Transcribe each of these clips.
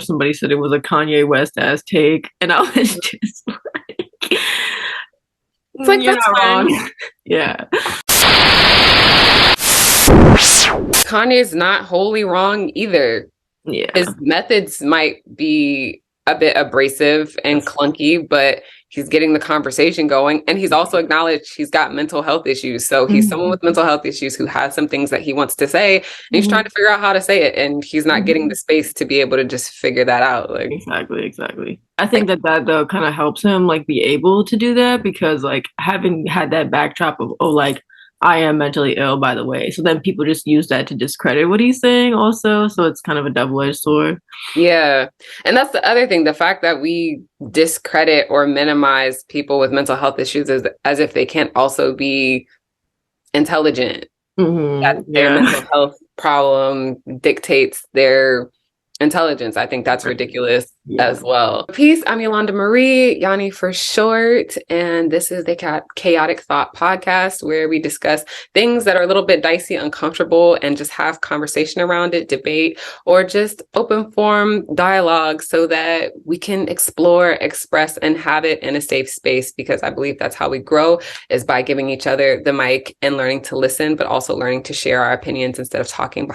Somebody said it was a Kanye West ass take, and I was just like, It's like, you're that's not fine. wrong. Yeah. Kanye's not wholly wrong either. Yeah. His methods might be a bit abrasive and clunky, but he's getting the conversation going. And he's also acknowledged he's got mental health issues. So he's someone with mental health issues who has some things that he wants to say, and he's trying to figure out how to say it. And he's not getting the space to be able to just figure that out. Like, Exactly. I think that though kind of helps him like be able to do that, because like having had that backdrop of, oh, like I am mentally ill, by the way. So then people just use that to discredit what he's saying also. So it's kind of a double-edged sword. yeah. And that's the other thing. The fact that we discredit or minimize people with mental health issues as if they can't also be intelligent. That their mental health problem dictates their intelligence. I think that's ridiculous as well. Peace. I'm Yolanda Marie, Yani for short, and this is the Chaotic Thought podcast, where we discuss things that are a little bit dicey, uncomfortable, and just have conversation around it, debate, or just open form dialogue so that we can explore, express, and have it in a safe space, because I believe that's how we grow, is by giving each other the mic and learning to listen, but also learning to share our opinions instead of talking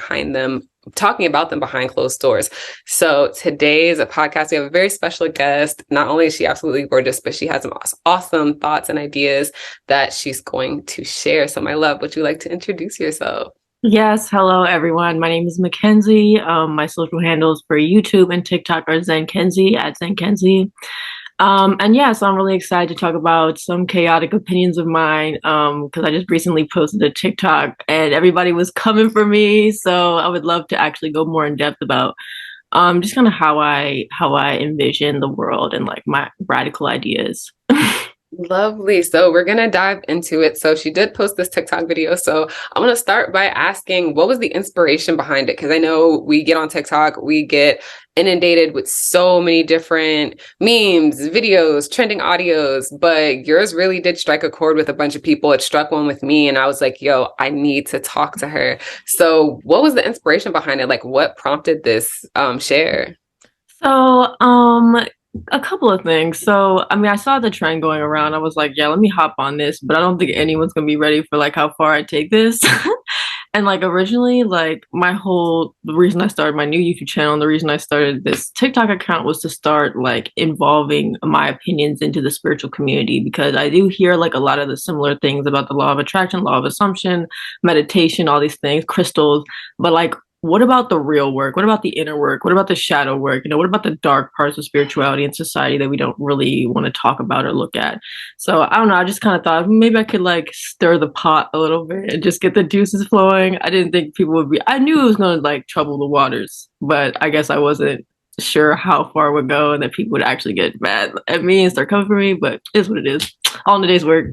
about them behind closed doors. So today's a podcast. We have a very special guest. Not only is she absolutely gorgeous, but she has some awesome thoughts and ideas that she's going to share. So, my love, would you like to introduce yourself? Yes, hello everyone. My name is Mackenzie. My social handles for YouTube and TikTok are Zenkenzi at Zenkenzi. And yeah, so I'm really excited to talk about some chaotic opinions of mine, because I just recently posted a TikTok and everybody was coming for me. So I would love to actually go more in depth about just kind of how I envision the world and like my radical ideas. Lovely. So we're going to dive into it. So she did post this TikTok video. So I'm going to start by asking, what was the inspiration behind it? Because I know we get on TikTok, we get inundated with so many different memes, videos, trending audios, but yours really did strike a chord with a bunch of people. It struck one with me, and I was like, yo, I need to talk to her. So what was the inspiration behind it? Like, what prompted this share? So, a couple of things. So, I mean, I saw the trend going around. I was like, yeah, let me hop on this, but I don't think anyone's gonna be ready for like how far I take this. And like originally, like the reason I started my new YouTube channel and the reason I started this TikTok account was to start like involving my opinions into the spiritual community, because I do hear like a lot of the similar things about the law of attraction, law of assumption, meditation, all these things, crystals, but like what about the real work? What about the inner work? What about the shadow work? What about the dark parts of spirituality and society that we don't really want to talk about or look at? So I don't know. I just kind of thought maybe I could like stir the pot a little bit and just get the juices flowing. I didn't think people would be, I knew it was going to like trouble the waters, but I guess I wasn't sure how far it would go and that people would actually get mad at me and start coming for me, but it's what it is. All in a day's work.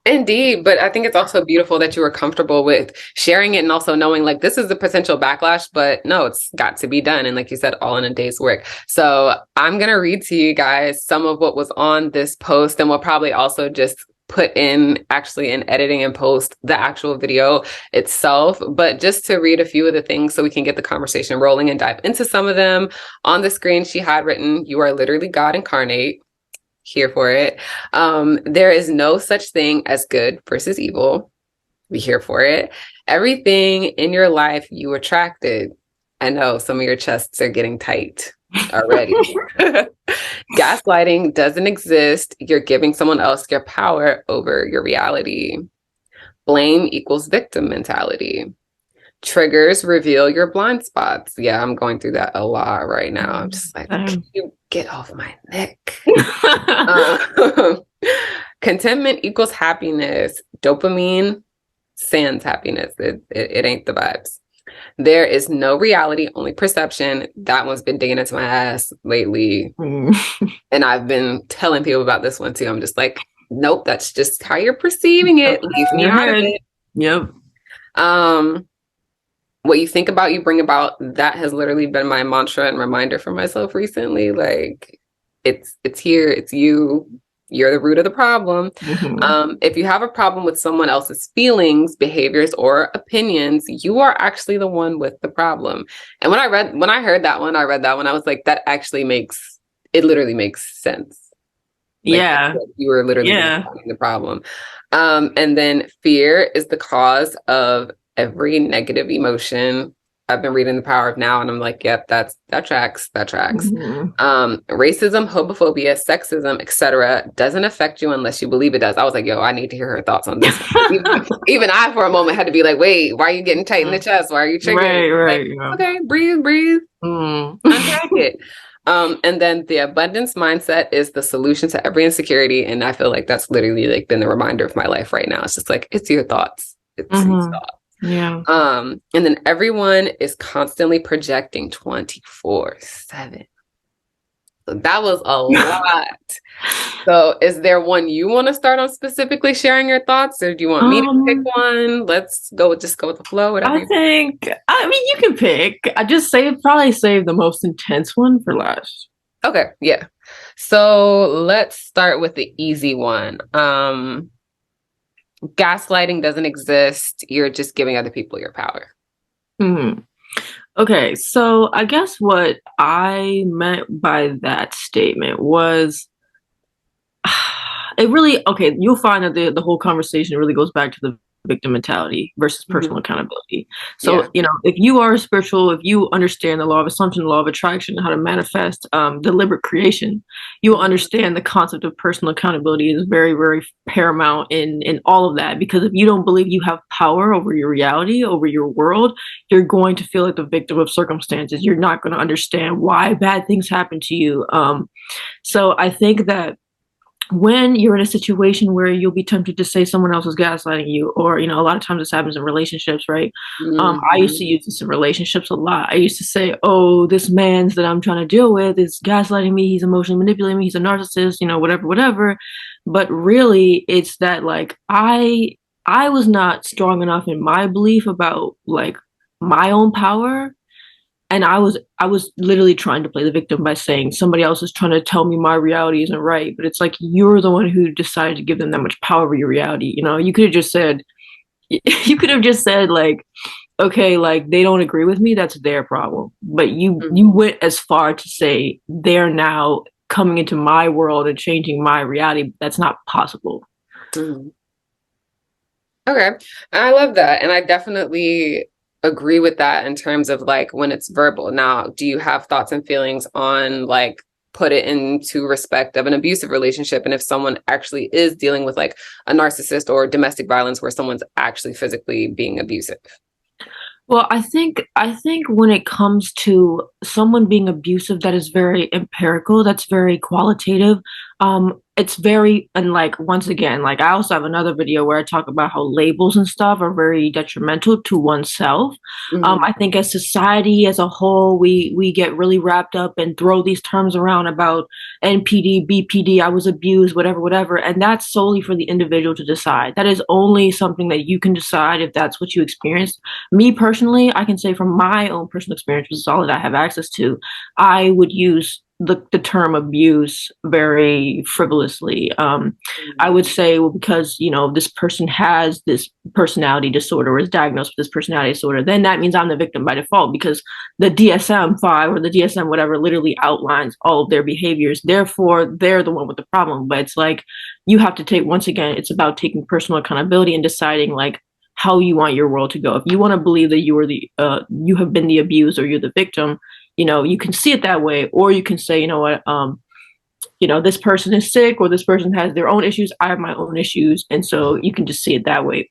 Indeed, but I think it's also beautiful that you were comfortable with sharing it and also knowing like this is the potential backlash, but no, it's got to be done. And like you said, all in a day's work. So I'm going to read to you guys some of what was on this post, and we'll probably also just put in actually in editing and post the actual video itself. But just to read a few of the things so we can get the conversation rolling and dive into some of them. On the screen, she had written, "You are literally God incarnate." Here for it. There is no such thing as good versus evil. Be here for it. Everything in your life you attracted. I know some of your chests are getting tight already. Gaslighting doesn't exist. You're giving someone else your power over your reality. Blame equals victim mentality. Triggers reveal your blind spots. Yeah, I'm going through that a lot right now. I'm just like, can you get off my neck? Contentment equals happiness. Dopamine sans happiness. It ain't the vibes. There is no reality, only perception. That one's been digging into my ass lately. And I've been telling people about this one too. I'm just like, nope, that's just how you're perceiving it. Leave me out of it. Yep. What you think about, you bring about. That has literally been my mantra and reminder for myself recently. Like, it's here, it's you. you're the root of the problem. If you have a problem with someone else's feelings, behaviors, or opinions, you are actually the one with the problem. And when I heard that one, I was like, that actually literally makes sense. Like, Yeah. you were literally the problem. And then fear is the cause of every negative emotion. I've been reading The Power of Now, and I'm like, yep, that tracks. Racism, homophobia, sexism, etc. doesn't affect you unless you believe it does. I was like, yo, I need to hear her thoughts on this. even I, for a moment, had to be like, wait, why are you getting tight in the chest? Why are you triggered? Right. Okay, breathe. Unpack it. And then the abundance mindset is the solution to every insecurity. And I feel like that's literally like been the reminder of my life right now. It's just like, it's your thoughts. It's your thoughts. Yeah. And then everyone is constantly projecting 24/7. So that was a lot. So is there one you want to start on specifically sharing your thoughts, or do you want me to pick one? Let's go with the flow. Whatever. I mean, you can pick. I just probably save the most intense one for last. Okay. Yeah. So let's start with the easy one. Gaslighting doesn't exist. You're just giving other people your power. Okay, so I guess what I meant by that statement was you'll find that the whole conversation really goes back to the victim mentality versus personal accountability. So, if you are spiritual, if you understand the law of assumption, the law of attraction, how to manifest deliberate creation, you will understand the concept of personal accountability is very, very paramount in all of that. Because if you don't believe you have power over your reality, over your world, you're going to feel like the victim of circumstances. You're not going to understand why bad things happen to you. So I think that when you're in a situation where you'll be tempted to say someone else is gaslighting you, or, a lot of times this happens in relationships, right? I used to use this in relationships a lot. I used to say, oh, this man's that I'm trying to deal with is gaslighting me. He's emotionally manipulating me. He's a narcissist, whatever. But really it's that like, I was not strong enough in my belief about like my own power. And I was literally trying to play the victim by saying somebody else is trying to tell me my reality isn't right. But it's like, you're the one who decided to give them that much power over your reality. You could have just said like, okay, like they don't agree with me. That's their problem. But you went as far to say they're now coming into my world and changing my reality. That's not possible. Okay. I love that. And I definitely agree with that in terms of like when it's verbal. Now, do you have thoughts and feelings on like put it into respect of an abusive relationship? And if someone actually is dealing with like a narcissist or domestic violence where someone's actually physically being abusive? Well, I think when it comes to someone being abusive, that is very empirical. That's very qualitative. It's very, and like, once again, like I also have another video where I talk about how labels and stuff are very detrimental to oneself. I think as society as a whole, we get really wrapped up and throw these terms around about NPD, BPD, I was abused, whatever. And that's solely for the individual to decide. That is only something that you can decide if that's what you experienced. Me personally, I can say from my own personal experience, which is all that I have access to, I would use the term abuse very frivolously. I would say, well, because, this person has this personality disorder or is diagnosed with this personality disorder, then that means I'm the victim by default, because the DSM-5 or the DSM whatever literally outlines all of their behaviors. Therefore, they're the one with the problem. But it's like, you have to take, once again, it's about taking personal accountability and deciding like how you want your world to go. If you want to believe that you have been the abused or you're the victim, you can see it that way, or you can say, this person is sick or this person has their own issues. I have my own issues. And so you can just see it that way.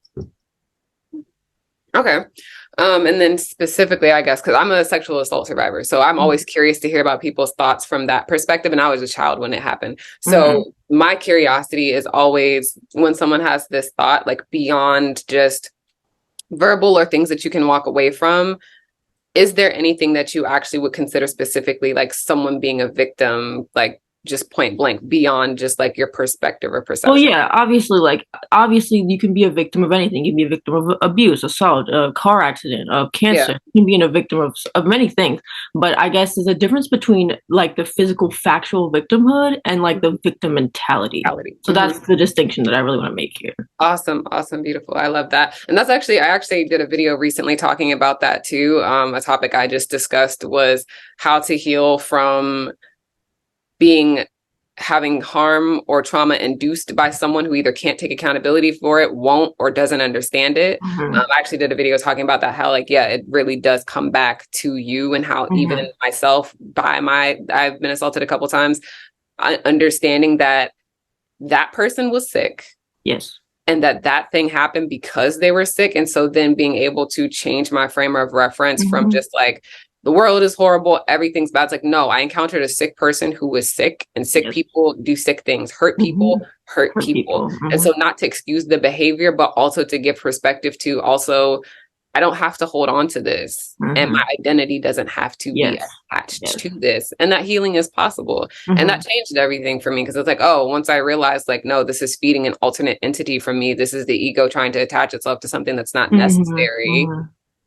Okay. And then specifically, I guess, because I'm a sexual assault survivor, so I'm always curious to hear about people's thoughts from that perspective. And I was a child when it happened. So my curiosity is always when someone has this thought, like beyond just verbal or things that you can walk away from, is there anything that you actually would consider specifically like someone being a victim, like just point blank beyond just like your perspective or Well, perception. yeah, obviously, you can be a victim of anything. You can be a victim of abuse, assault, a car accident, of cancer. Yeah. You can be a victim of many things. But I guess there's a difference between like the physical, factual victimhood and like the victim mentality. So Mm-hmm. that's the distinction that I really want to make here. Awesome. Awesome. Beautiful. I love that. And that's actually, I actually did a video recently talking about that too. A topic I just discussed was how to heal from having harm or trauma induced by someone who either can't take accountability for it, won't, or doesn't understand it. I actually did a video talking about that, how like, yeah, it really does come back to you, and how even myself, I've been assaulted a couple times, understanding that that person was sick. Yes. And that thing happened because they were sick. And so then being able to change my frame of reference from just like, the world is horrible, everything's bad. It's like, no, I encountered a sick person who was sick, and sick people do sick things, hurt people, hurt people. And so not to excuse the behavior, but also to give perspective to also, I don't have to hold on to this, and my identity doesn't have to be attached to this, and that healing is possible. And that changed everything for me, because it's like, oh, once I realized like, no, this is feeding an alternate entity from me. This is the ego trying to attach itself to something that's not necessary.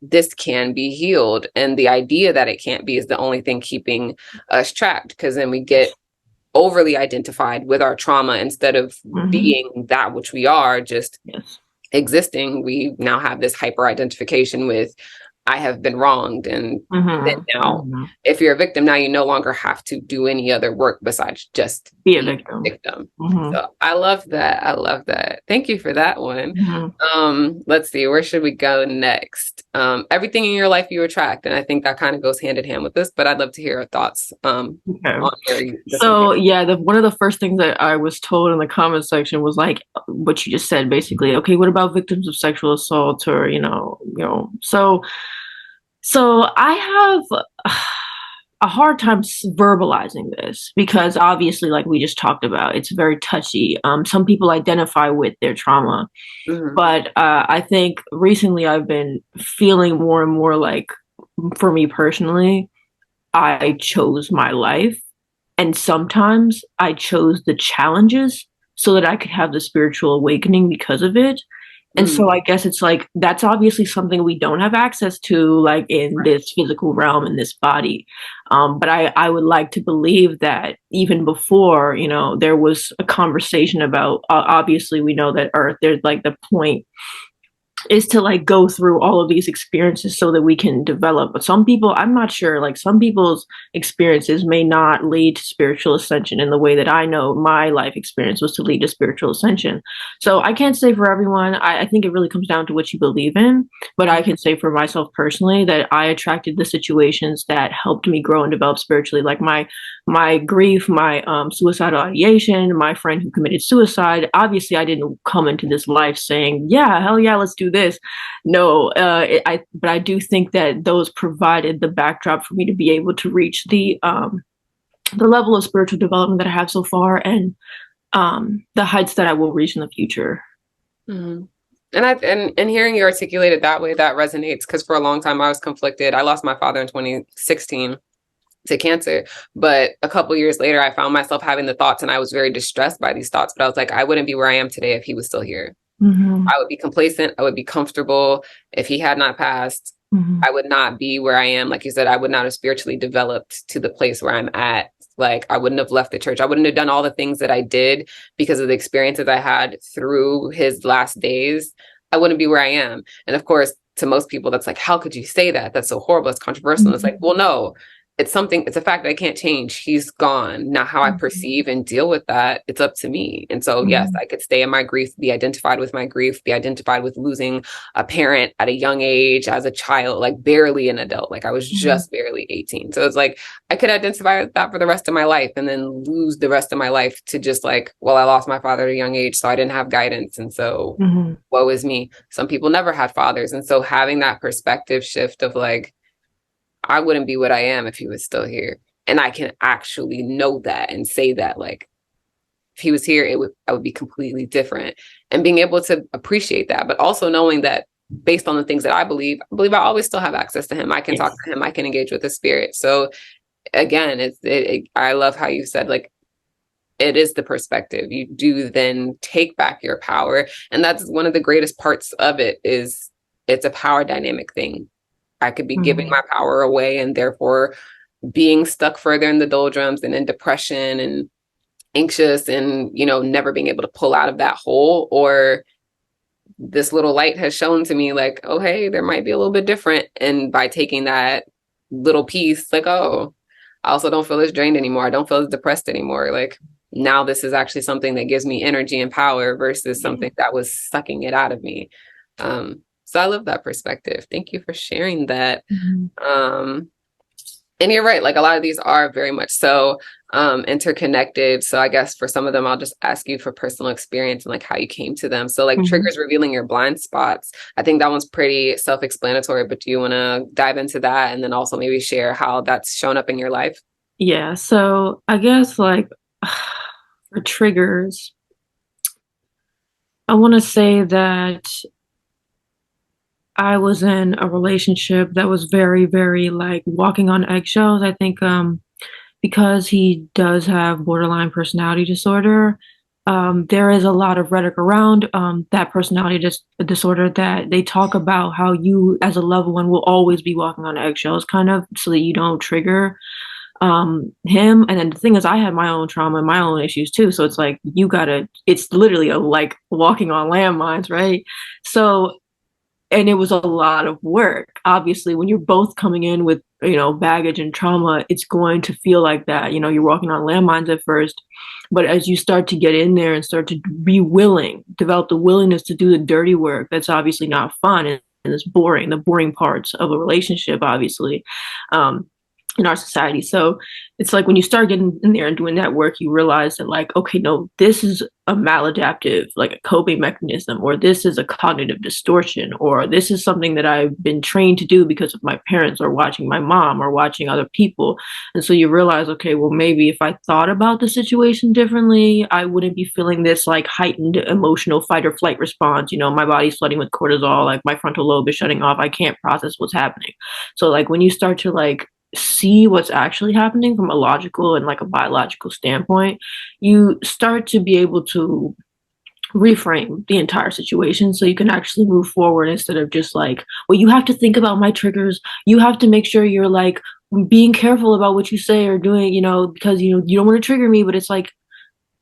This can be healed. And the idea that it can't be is the only thing keeping us trapped, because then we get overly identified with our trauma instead of being that which we are, just existing. We now have this hyper identification with, I have been wronged. And then now, if you're a victim, now you no longer have to do any other work besides just be a victim. So I love that. I love that. Thank you for that one. Let's see, where should we go next? Everything in your life you attract. And I think that kind of goes hand in hand with this, but I'd love to hear your thoughts. So yeah, one of the first things that I was told in the comment section was like what you just said, basically. Okay, what about victims of sexual assault, or so I have a hard time verbalizing this, because obviously, like we just talked about, it's very touchy. Some people identify with their trauma, but I think recently I've been feeling more and more like, for me personally, I chose my life, and sometimes I chose the challenges so that I could have the spiritual awakening because of it. And so I guess it's like, that's obviously something we don't have access to, like in this physical realm, in this body. But I would like to believe that even before, there was a conversation about, obviously we know that Earth, there's like the point is to like go through all of these experiences so that we can develop. But some people, I'm not sure, like some people's experiences may not lead to spiritual ascension in the way that I know my life experience was to lead to spiritual ascension. So I can't say for everyone. I think it really comes down to what you believe in. But I can say for myself personally that I attracted the situations that helped me grow and develop spiritually, like my grief, my suicidal ideation, my friend who committed suicide. Obviously, I didn't come into this life saying, yeah, hell yeah, let's do this. No, but I do think that those provided the backdrop for me to be able to reach the level of spiritual development that I have so far, and the heights that I will reach in the future. And hearing you articulate it that way, that resonates, because for a long time I was conflicted. I lost my father in 2016 to cancer, but a couple years later I found myself having the thoughts, and I was very distressed by these thoughts, but I was like, I wouldn't be where I am today if he was still here. I would be complacent, I would be comfortable. If he had not passed, I would not be where I am. Like you said, I would not have spiritually developed to the place where I'm at. Like, I wouldn't have left the church. I wouldn't have done all the things that I did because of the experiences I had through his last days. I wouldn't be where I am. And of course, to most people, that's like, how could you say that? That's so horrible. It's controversial. And it's like, well, no, it's a fact that I can't change. He's gone. Now, how I perceive and deal with that, it's up to me. And so, yes, I could stay in my grief, be identified with my grief, be identified with losing a parent at a young age as a child, like barely an adult. Like I was just barely 18. So it's like, I could identify with that for the rest of my life, and then lose the rest of my life to just like, well, I lost my father at a young age, so I didn't have guidance. And so woe is me. Some people never had fathers. And so having that perspective shift of like, I wouldn't be what I am if he was still here. And I can actually know that and say that, like, if he was here, I would be completely different. And being able to appreciate that, but also knowing that based on the things that I believe I always still have access to him. I can talk to him. I can engage with his spirit. So again, I love how you said, like, it is the perspective. You do then take back your power. And that's one of the greatest parts of it, is it's a power dynamic thing. I could be giving my power away and therefore being stuck further in the doldrums and in depression and anxious and, you know, never being able to pull out of that hole. Or this little light has shown to me like, oh, hey, there might be a little bit different. And by taking that little piece, like, oh, I also don't feel as drained anymore. I don't feel as depressed anymore. Like, now this is actually something that gives me energy and power versus something that was sucking it out of me. So I love that perspective. Thank you for sharing that. And you're right, like a lot of these are very much so interconnected. So I guess for some of them, I'll just ask you for personal experience and like how you came to them. So like triggers revealing your blind spots. I think that one's pretty self-explanatory, but do you want to dive into that and then also maybe share how that's shown up in your life? Yeah, so I guess like for triggers, I want to say that I was in a relationship that was very, very like walking on eggshells. I think because he does have borderline personality disorder, there is a lot of rhetoric around that personality disorder that they talk about how you, as a loved one, will always be walking on eggshells, kind of, so that you don't trigger him. And then the thing is, I had my own trauma and my own issues too. So it's like it's literally like walking on landmines, right? So, and it was a lot of work. Obviously, when you're both coming in with, you know, baggage and trauma, it's going to feel like that. You know, you're walking on landmines at first, but as you start to get in there and start to be willing, develop the willingness to do the dirty work, that's obviously not fun, and it's boring, the boring parts of a relationship, obviously. In our society. So it's like when you start getting in there and doing that work, you realize that like, okay, no, this is a maladaptive, like a coping mechanism, or this is a cognitive distortion, or this is something that I've been trained to do because of my parents or watching my mom or watching other people. And so you realize, okay, well, maybe if I thought about the situation differently, I wouldn't be feeling this like heightened emotional fight or flight response. You know, my body's flooding with cortisol, like my frontal lobe is shutting off. I can't process what's happening. So like when you start to like see what's actually happening from a logical and like a biological standpoint, you start to be able to reframe the entire situation so you can actually move forward instead of just like, well, you have to think about my triggers. You have to make sure you're like being careful about what you say or doing, you know, because you know you don't want to trigger me, but it's like,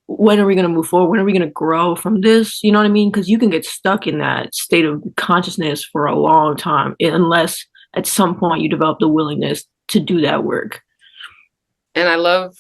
when are we going to move forward? When are we going to grow from this? You know what I mean? Because you can get stuck in that state of consciousness for a long time unless at some point you develop the willingness to do that work. And I love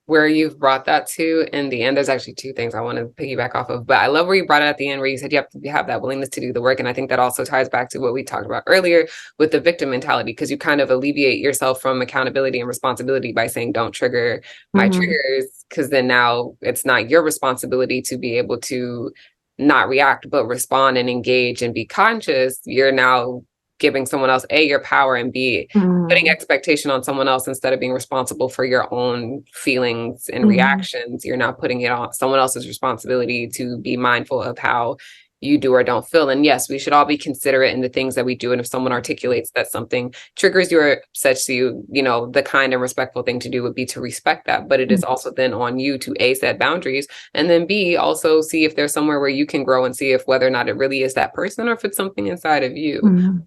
where you've brought that to in the end. There's actually two things I want to piggyback off of, but I love where you brought it at the end, where you said you have to have that willingness to do the work. And I think that also ties back to what we talked about earlier with the victim mentality, because you kind of alleviate yourself from accountability and responsibility by saying, don't trigger my triggers, because then now it's not your responsibility to be able to not react, but respond and engage and be conscious. You're now giving someone else your power, and putting expectation on someone else instead of being responsible for your own feelings and reactions. You're not putting it on someone else's responsibility to be mindful of how you do or don't feel. And yes, we should all be considerate in the things that we do. And if someone articulates that something triggers you or upsets you, you know, the kind and respectful thing to do would be to respect that. But it is also then on you to A, set boundaries, and then B, also see if there's somewhere where you can grow and see if whether or not it really is that person or if it's something inside of you.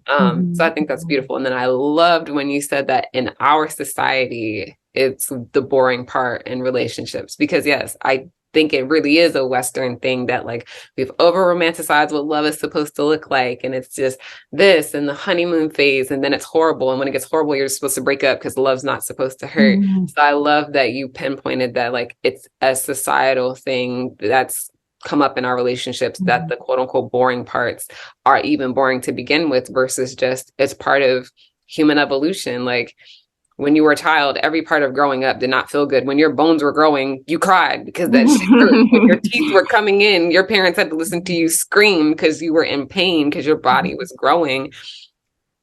So I think that's beautiful. And then I loved when you said that in our society, it's the boring part in relationships, because yes, I think it really is a Western thing that like we've over romanticized what love is supposed to look like. And it's just this and the honeymoon phase. And then it's horrible. And when it gets horrible, you're supposed to break up because love's not supposed to hurt. So I love that you pinpointed that like it's a societal thing that's come up in our relationships, that the quote unquote boring parts are even boring to begin with versus just it's part of human evolution. Like, when you were a child, every part of growing up did not feel good. When your bones were growing, you cried because that shit hurt. When your teeth were coming in, your parents had to listen to you scream because you were in pain because your body was growing.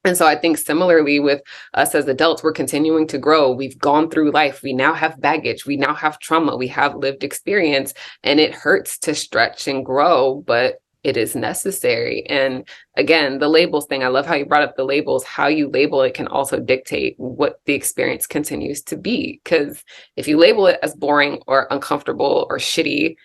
And so I think similarly with us as adults, we're continuing to grow. We've gone through life. We now have baggage. We now have trauma. We have lived experience, and it hurts to stretch and grow, but it is necessary. And again, the labels thing, I love how you brought up the labels. How you label it can also dictate what the experience continues to be. Because if you label it as boring or uncomfortable or shitty,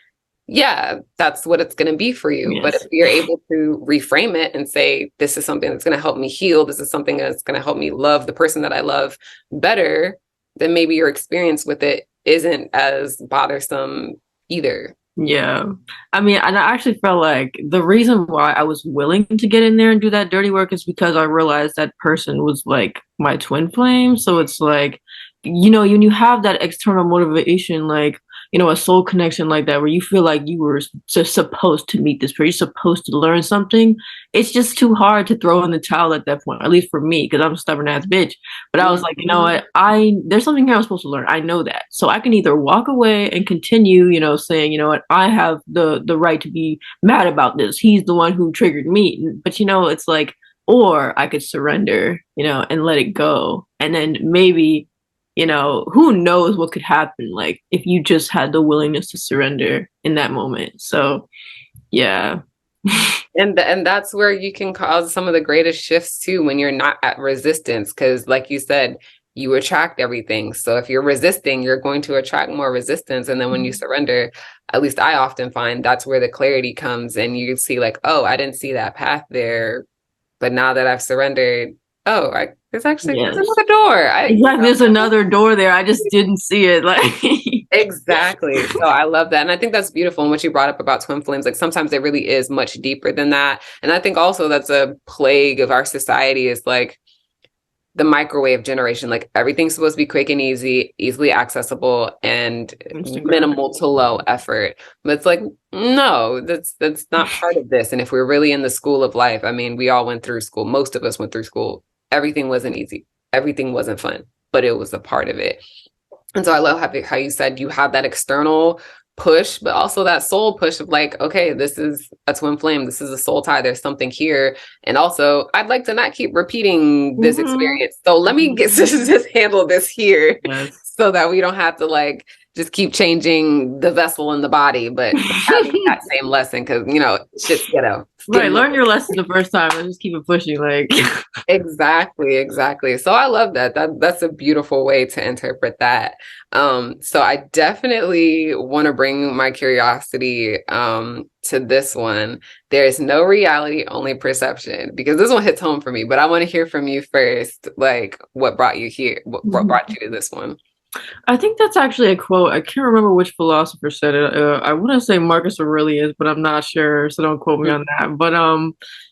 yeah, that's what it's going to be for you. But if Yes. you're able to reframe it and say, this is something that's going to help me heal, this is something that's going to help me love the person that I love better, then maybe your experience with it isn't as bothersome either. Yeah. I mean, and I actually felt like the reason why I was willing to get in there and do that dirty work is because I realized that person was like my twin flame. So it's like, when you have that external motivation, like, a soul connection like that, where you feel like you were just supposed to meet this person, you're supposed to learn something. It's just too hard to throw in the towel at that point, at least for me, because I'm a stubborn ass bitch. But I was like, you know what? There's something here I'm supposed to learn. I know that. So I can either walk away and continue, saying, you know what, I have the right to be mad about this. He's the one who triggered me. But it's like, or I could surrender, and let it go. And then maybe, who knows what could happen, like if you just had the willingness to surrender in that moment. So yeah. And that's where you can cause some of the greatest shifts too, when you're not at resistance, because like you said, you attract everything. So if you're resisting, you're going to attract more resistance. And then when you surrender, at least I often find that's where the clarity comes, and you see like, oh, I didn't see that path there, but now that I've surrendered, oh, there's actually Yes. there's another door. Exactly, there's another door there. I just didn't see it. Like Exactly. So I love that. And I think that's beautiful. And what you brought up about twin flames, like sometimes it really is much deeper than that. And I think also that's a plague of our society, is like the microwave generation. Like everything's supposed to be quick and easy, easily accessible, and Instagram. Minimal to low effort. But it's like, no, that's not part of this. And if we're really in the school of life, I mean, we all went through school. Most of us went through school. Everything wasn't easy. Everything wasn't fun, but it was a part of it. And so I love how you said you have that external push, but also that soul push of like, okay, this is a twin flame. This is a soul tie. There's something here. And also, I'd like to not keep repeating this experience. So let me just handle this here. Yes. So that we don't have to like just keep changing the vessel in the body, but having that same lesson, because shit's ghetto. Right, learn your lesson the first time and just keep it pushing. Like exactly. So I love that. That's a beautiful way to interpret that. So I definitely want to bring my curiosity to this one. There's no reality, only perception, because this one hits home for me. But I want to hear from you first. Like, what brought you here? What brought you to this one? I think that's actually a quote. I can't remember which philosopher said it. I want to say Marcus Aurelius, but I'm not sure, so don't quote me on that. But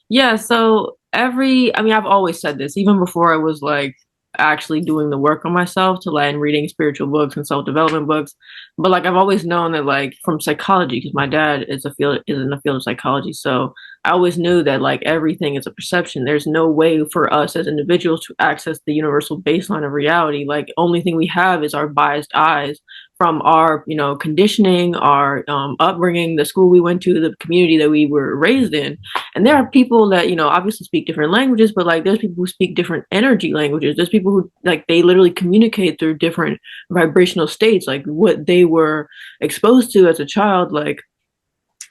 yeah. So I've always said this, even before I was like actually doing the work on myself, to like reading spiritual books and self-development books. But like I've always known that, like from psychology, because my dad is in the field of psychology, so I always knew that like everything is a perception. There's no way for us as individuals to access the universal baseline of reality. Like only thing we have is our biased eyes from our, conditioning, our upbringing, the school we went to, the community that we were raised in. And there are people that, obviously speak different languages, but like there's people who speak different energy languages. There's people who like they literally communicate through different vibrational states, like what they were exposed to as a child, like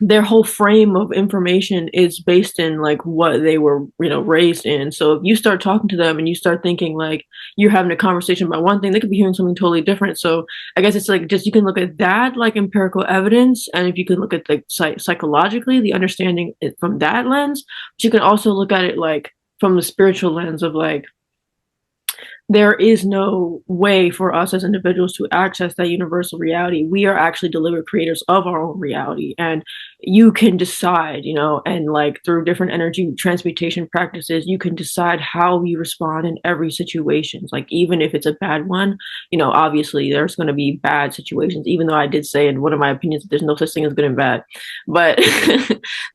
their whole frame of information is based in like what they were, raised in. So if you start talking to them and you start thinking like you're having a conversation about one thing, they could be hearing something totally different. So I guess it's like just you can look at that like empirical evidence, and if you can look at the psychologically the understanding it from that lens, but you can also look at it like from the spiritual lens of like there is no way for us as individuals to access that universal reality. We are actually delivered creators of our own reality. And you can decide, and like through different energy transmutation practices, you can decide how you respond in every situation. Like, even if it's a bad one, obviously there's going to be bad situations, even though I did say in one of my opinions, there's no such thing as good and bad. But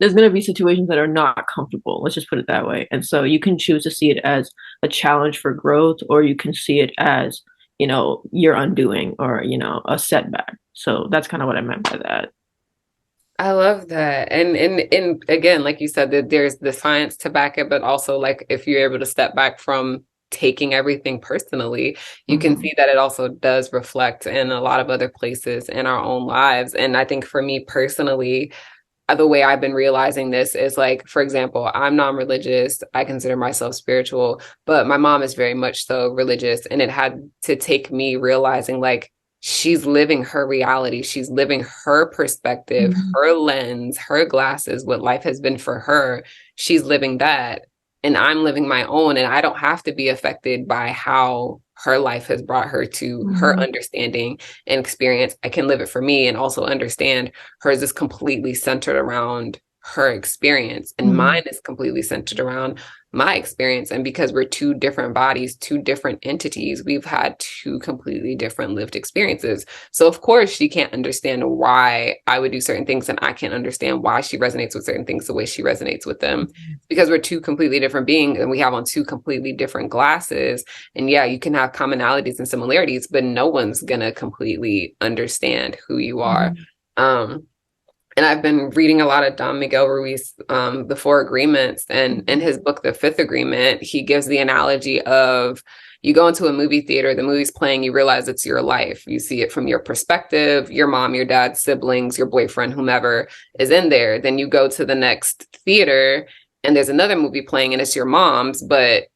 there's going to be situations that are not comfortable. Let's just put it that way. And so you can choose to see it as a challenge for growth, or you can see it as, your undoing, or, a setback. So that's kind of what I meant by that. I love that. And again, like you said, that there's the science to back it, but also like if you're able to step back from taking everything personally, you can see that it also does reflect in a lot of other places in our own lives. And I think for me personally, the way I've been realizing this is like, for example, I'm non-religious. I consider myself spiritual, but my mom is very much so religious. And it had to take me realizing like she's living her reality. She's living her perspective, her lens, her glasses, what life has been for her. She's living that. And I'm living my own. And I don't have to be affected by how her life has brought her to her understanding and experience. I can live it for me and also understand hers is completely centered around her experience and mine is completely centered around my experience. And because we're two different bodies, two different entities, we've had two completely different lived experiences. So of course she can't understand why I would do certain things, and I can't understand why she resonates with certain things the way she resonates with them, because we're two completely different beings and we have on two completely different glasses. And yeah, you can have commonalities and similarities, but no one's gonna completely understand who you are. And I've been reading a lot of Don Miguel Ruiz, The Four Agreements, and in his book, The Fifth Agreement, he gives the analogy of you go into a movie theater, the movie's playing, you realize it's your life. You see it from your perspective, your mom, your dad, siblings, your boyfriend, whomever is in there. Then you go to the next theater and there's another movie playing and it's your mom's, but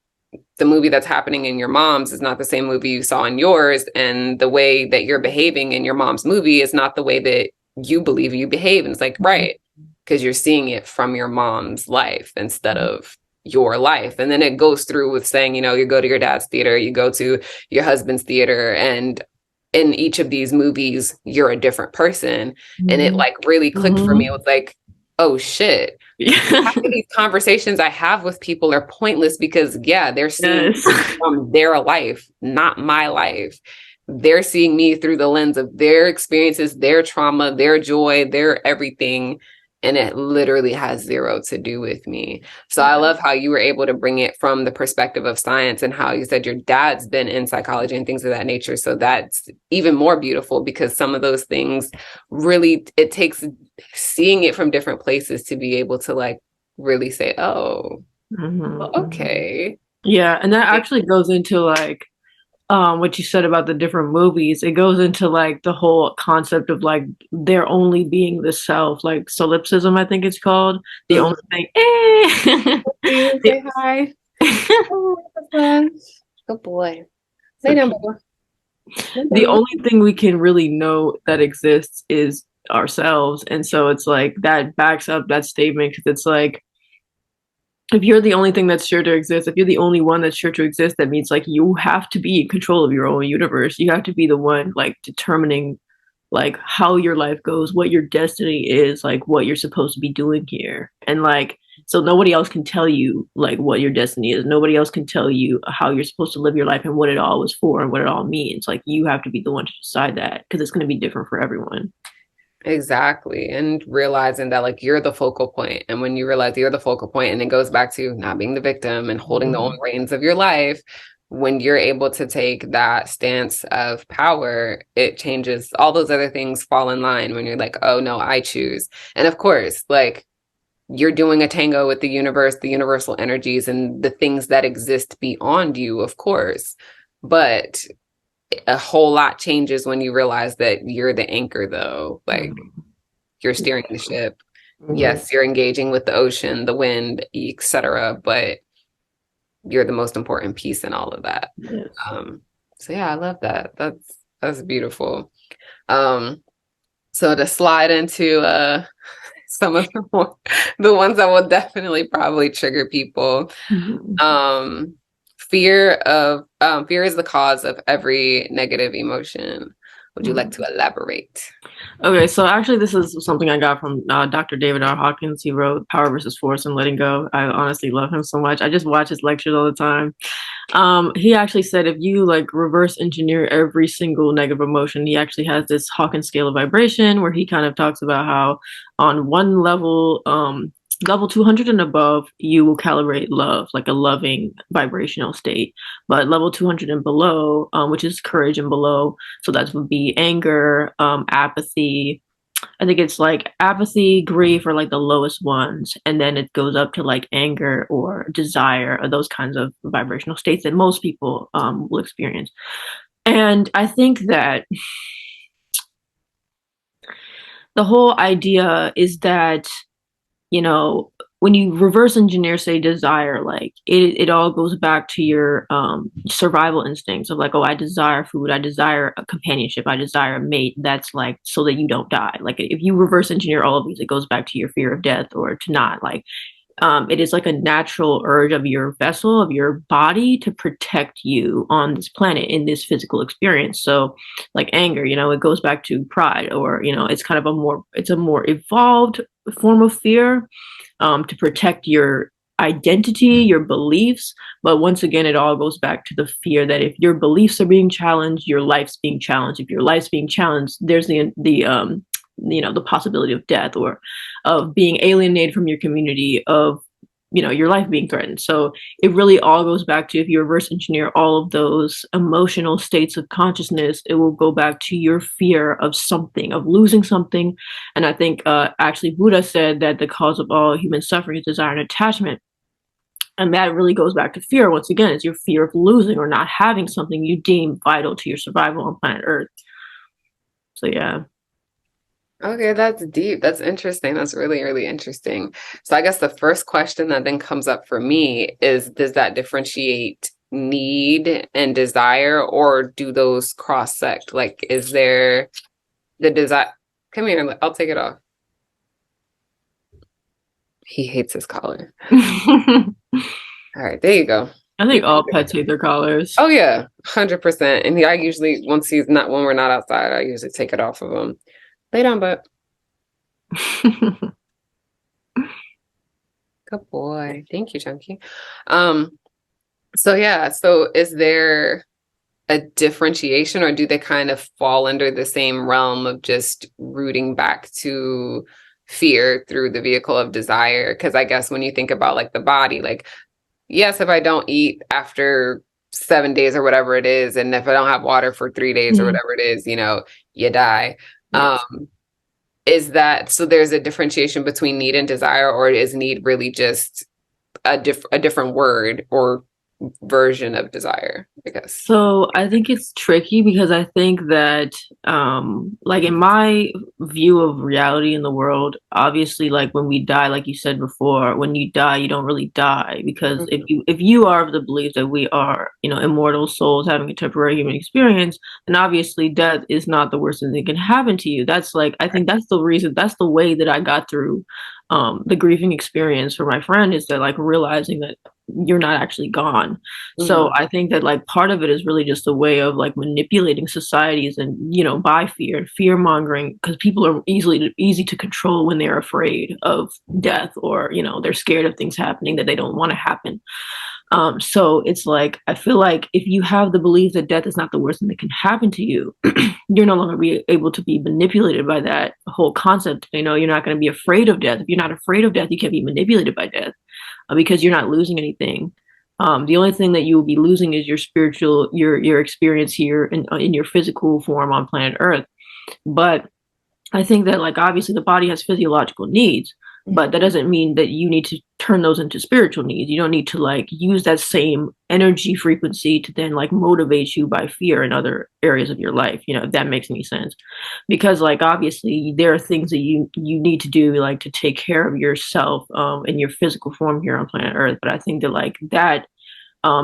the movie that's happening in your mom's is not the same movie you saw in yours. And the way that you're behaving in your mom's movie is not the way that you believe you behave. And it's like, right, because you're seeing it from your mom's life instead of your life. And then it goes through with saying, you know, you go to your dad's theater, you go to your husband's theater, and in each of these movies, you're a different person. And it like really clicked for me. It was like, oh shit. Half of these conversations I have with people are pointless because yeah, they're seeing from their life, not my life. They're seeing me through the lens of their experiences, their trauma, their joy, their everything. And it literally has zero to do with me. So I love how you were able to bring it from the perspective of science and how you said your dad's been in psychology and things of that nature. So that's even more beautiful because some of those things really, it takes seeing it from different places to be able to like really say, oh, well, okay. Yeah. And that actually goes into like, what you said about the different movies. It goes into like the whole concept of like there only being the self, like solipsism, I think it's called. The only thing. Say hi. Oh, good boy. Lay down, Bubba. The only thing we can really know that exists is ourselves, and so it's like that backs up that statement because it's like, if you're the only thing that's sure to exist, if you're the only one that's sure to exist, that means like you have to be in control of your own universe. You have to be the one like determining like how your life goes, what your destiny is, like what you're supposed to be doing here. And like, so nobody else can tell you like what your destiny is. Nobody else can tell you how you're supposed to live your life and what it all was for and what it all means. Like you have to be the one to decide that because it's going to be different for everyone. Exactly. And realizing that like you're the focal point. And when you realize you're the focal point, and it goes back to not being the victim and holding the own reins of your life, when you're able to take that stance of power, it changes. All those other things fall in line when you're like, oh no, I choose. And of course, like you're doing a tango with the universe, the universal energies and the things that exist beyond you, of course. But a whole lot changes when you realize that you're the anchor, though. Like you're steering the ship. Yes, you're engaging with the ocean, the wind, etc. But you're the most important piece in all of that. Yes. So yeah, I love that. That's beautiful. So to slide into some of the ones that will definitely probably trigger people. Fear is the cause of every negative emotion. Would you like to elaborate? Okay, so actually, this is something I got from Dr. David R. Hawkins. He wrote Power versus Force and Letting Go. I honestly love him so much. I just watch his lectures all the time. He actually said if you like reverse engineer every single negative emotion, he actually has this Hawkins scale of vibration where he kind of talks about how on one level, level 200 and above, you will calibrate love, like a loving vibrational state. But level 200 and below, which is courage and below, so that would be anger, apathy. I think it's like apathy, grief are like the lowest ones. And then it goes up to like anger or desire or those kinds of vibrational states that most people will experience. And I think that The whole idea is that, you know, when you reverse engineer, say, desire, like it all goes back to your survival instincts of like, oh, I desire food, I desire a companionship, I desire a mate. That's like so that you don't die. Like if you reverse engineer all of these, it goes back to your fear of death or to not. Like it is like a natural urge of your vessel, of your body to protect you on this planet in this physical experience. So, like anger, it goes back to pride, or, it's kind of it's a more evolved form of fear to protect your identity, your beliefs. But once again, it all goes back to the fear that if your beliefs are being challenged, your life's being challenged. If your life's being challenged, there's the possibility of death or of being alienated from your community, of your life being threatened. So it really all goes back to, if you reverse engineer all of those emotional states of consciousness, it will go back to your fear of something, of losing something. And I think actually Buddha said that the cause of all human suffering is desire and attachment. And that really goes back to fear. Once again, it's your fear of losing or not having something you deem vital to your survival on planet Earth. So yeah. Okay, that's deep. That's interesting. That's really, really interesting. So I guess the first question that then comes up for me is, does that differentiate need and desire, or do those cross-sect? Like, is there the desire? Come here, I'll take it off. He hates his collar. All right, there you go. I think all pets hate their collars. Oh yeah, 100%. And I usually, when we're not outside, I usually take it off of him. Lay down, but good boy. Thank you, Chunky. So yeah, so is there a differentiation, or do they kind of fall under the same realm of just rooting back to fear through the vehicle of desire? Because I guess when you think about like the body, like, yes, if I don't eat after 7 days or whatever it is, and if I don't have water for 3 days or whatever it is, you die. Yes. Is that, so there's a differentiation between need and desire, or is need really just a different word or version of desire, I guess? So I think it's tricky, because I think that like in my view of reality in the world, obviously, like when we die, like you said before, when you die, you don't really die, because if you are of the belief that we are, immortal souls having a temporary human experience, then obviously death is not the worst thing that can happen to you. That's like, I think that's the reason, that's the way that I got through the grieving experience for my friend, is that like realizing that you're not actually gone. So I think that like part of it is really just a way of like manipulating societies, and by fear and fear mongering, because people are easy to control when they're afraid of death, or they're scared of things happening that they don't want to happen. So it's like, I feel like if you have the belief that death is not the worst thing that can happen to you, you're no longer be able to be manipulated by that whole concept. You're not going to be afraid of death. If you're not afraid of death, you can't be manipulated by death, because you're not losing anything. The only thing that you will be losing is your spiritual, your experience here in your physical form on planet Earth. But I think that like obviously the body has physiological needs, but that doesn't mean that you need to turn those into spiritual needs. You don't need to like use that same energy frequency to then like motivate you by fear in other areas of your life, if that makes any sense. Because like obviously there are things that you need to do, like to take care of yourself in your physical form here on planet Earth. But I think that like that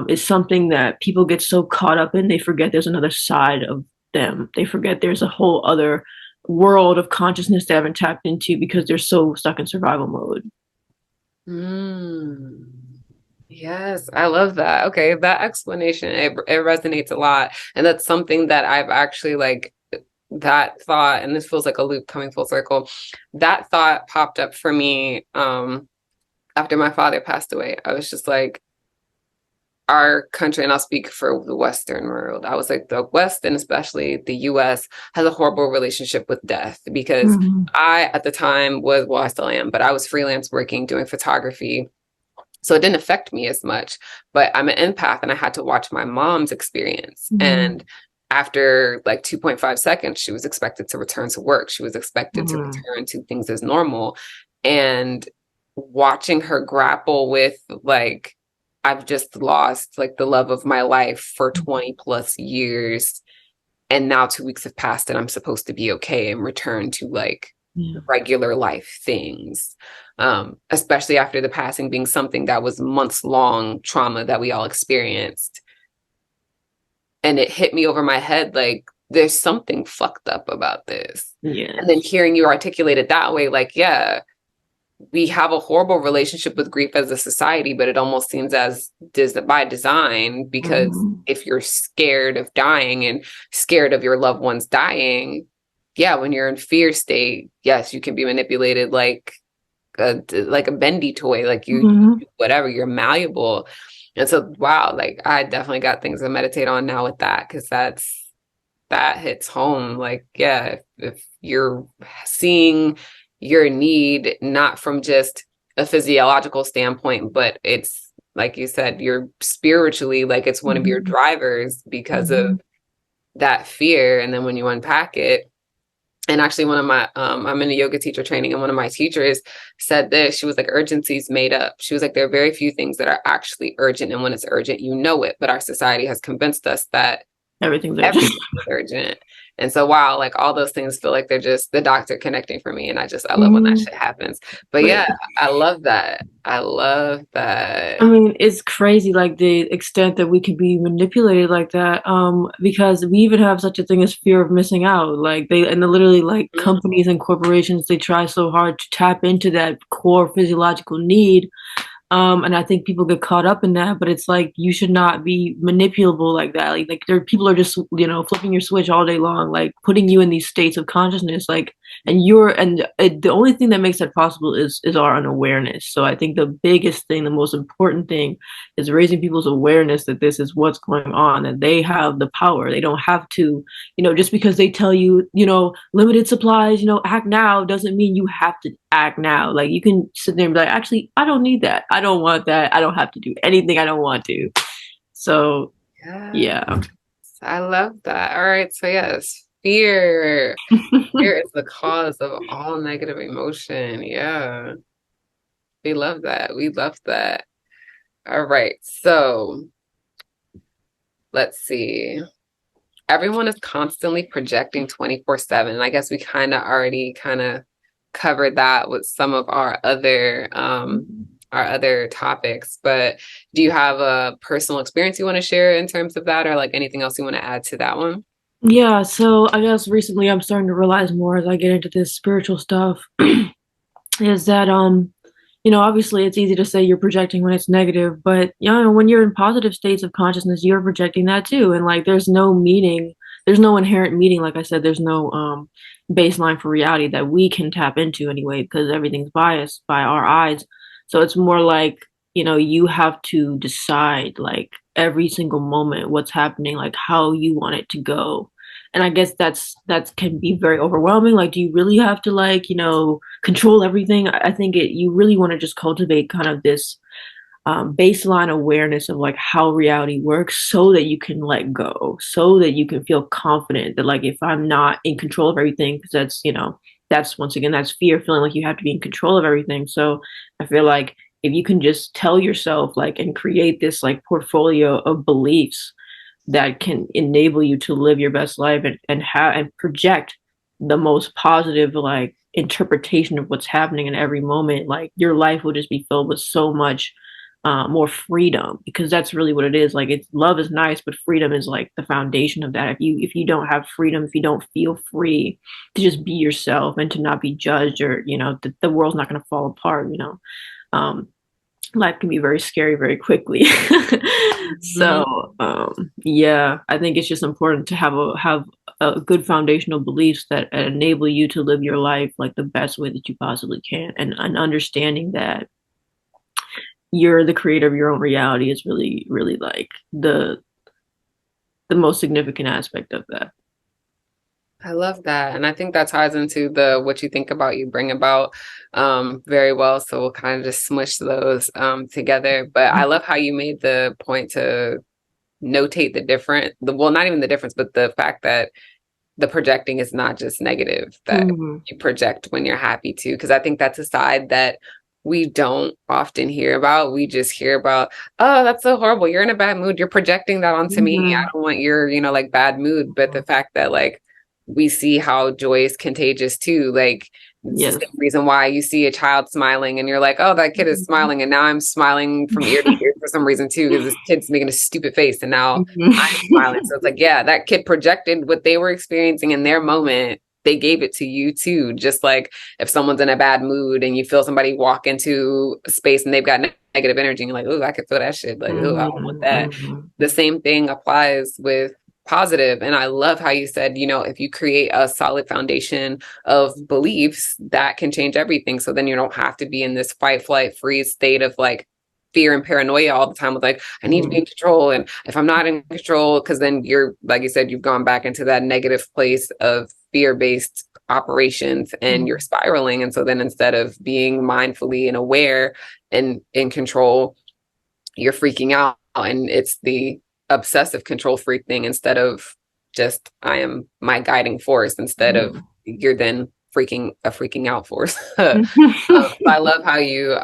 is something that people get so caught up in, they forget there's another side of them. They forget there's a whole other world of consciousness they haven't tapped into, because they're so stuck in survival mode. Yes, I love that. Okay, that explanation, it resonates a lot. And that's something that I've actually like, that thought, and this feels like a loop coming full circle. That thought popped up for me after my father passed away. I was just like, our country, and I'll speak for the Western world, I was like, the West, and especially the US, has a horrible relationship with death, because I, at the time, was, well, I still am, but I was freelance working, doing photography. So it didn't affect me as much, but I'm an empath, and I had to watch my mom's experience. And after like 2.5 seconds, she was expected to return to work. She was expected to return to things as normal. And watching her grapple with like, I've just lost like the love of my life for 20 plus years. And now 2 weeks have passed, and I'm supposed to be okay and return to like regular life things, especially after the passing being something that was months long trauma that we all experienced. And it hit me over my head like, there's something fucked up about this. Yeah. And then hearing you articulate it that way, like, yeah, we have a horrible relationship with grief as a society, but it almost seems as by design, because if you're scared of dying and scared of your loved ones dying, yeah, when you're in fear state, yes, you can be manipulated like a bendy toy, like you whatever, you're malleable. And so, wow, like I definitely got things to meditate on now with that, because that hits home. Like, yeah, if you're seeing your need not from just a physiological standpoint, but it's like you said, you're spiritually, like it's one of your drivers because of that fear. And then when you unpack it, and actually one of my I'm in a yoga teacher training, and one of my teachers said this. She was like, urgency is made up. She was like, there are very few things that are actually urgent, and when it's urgent, you know it, but our society has convinced us that everything's urgent. And so, wow, like all those things feel like they're just the doctor connecting for me. And I love when that shit happens. But yeah, I love that. I love that. I mean, it's crazy, like the extent that we can be manipulated like that. Because we even have such a thing as fear of missing out. Like literally like companies and corporations, they try so hard to tap into that core physiological need. And I think people get caught up in that, but it's like you should not be manipulable like that. Like there people are just, flipping your switch all day long, like putting you in these states of consciousness, like the only thing that makes that possible is our unawareness. So I think the biggest thing, the most important thing is raising people's awareness that this is what's going on, and they have the power. They don't have to, just because they tell you, limited supplies, act now, doesn't mean you have to act now. Like you can sit there and be like, actually, I don't need that. I don't want that. I don't have to do anything I don't want to. So yeah. I love that. All right. So yes, fear. Fear is the cause of all negative emotion. Yeah. We love that. We love that. All right. So let's see. Everyone is constantly projecting 24/7. I guess we already covered that with some of our other topics, but do you have a personal experience you want to share in terms of that, or like anything else you want to add to that one? Yeah, so I guess recently I'm starting to realize more as I get into this spiritual stuff is that obviously it's easy to say you're projecting when it's negative, but when you're in positive states of consciousness, you're projecting that too. And like there's no inherent meaning, like I said, there's no baseline for reality that we can tap into anyway, because everything's biased by our eyes. So it's more like, you have to decide like every single moment what's happening, like how you want it to go. And I guess that can be very overwhelming. Like, do you really have to like, control everything? I think you really want to just cultivate kind of this baseline awareness of like how reality works, so that you can let go, so that you can feel confident that like, if I'm not in control of everything, because that's once again, that's fear, feeling like you have to be in control of everything. So I feel like if you can just tell yourself like, and create this like portfolio of beliefs that can enable you to live your best life, and project the most positive like interpretation of what's happening in every moment, like your life will just be filled with so much more freedom, because that's really what it is. Like, it's love is nice, but freedom is like the foundation of that. If you don't have freedom, if you don't feel free to just be yourself and to not be judged, or the world's not going to fall apart. Life can be very scary very quickly. So yeah, I think it's just important to have a good foundational beliefs that enable you to live your life like the best way that you possibly can, and understanding that you're the creator of your own reality is really, really like the most significant aspect of that. I love that. And I think that ties into the what you think about, you bring about very well. So we'll kind of just smush those together. But I love how you made the point to notate not even the difference, but the fact that the projecting is not just negative, that you project when you're happy too. Because I think that's a side that we don't often hear about. We just hear about, oh, that's so horrible, you're in a bad mood, you're projecting that onto me, I don't want your like bad mood. But the fact that like we see how joy is contagious too, like It's the Yes. same reason why you see a child smiling and you're like, oh, that kid is smiling. And now I'm smiling from ear to ear for some reason too, because this kid's making a stupid face and now I'm smiling. So it's like, yeah, that kid projected what they were experiencing in their moment. They gave it to you too. Just like if someone's in a bad mood and you feel somebody walk into a space and they've got negative energy and you're like, oh, I could feel that shit. Like, oh, I don't want that. The same thing applies with positive. And I love how you said, you know, if you create a solid foundation of beliefs, that can change everything. So then you don't have to be in this fight, flight, freeze state of like fear and paranoia all the time with like, I need to be in control. And if I'm not in control, because then you're, like you said, you've gone back into that negative place of fear-based operations and you're spiraling. And so then instead of being mindfully and aware and in control, you're freaking out. And it's the obsessive control freak thing instead of just I am my guiding force, instead of you're then freaking out force. I love how you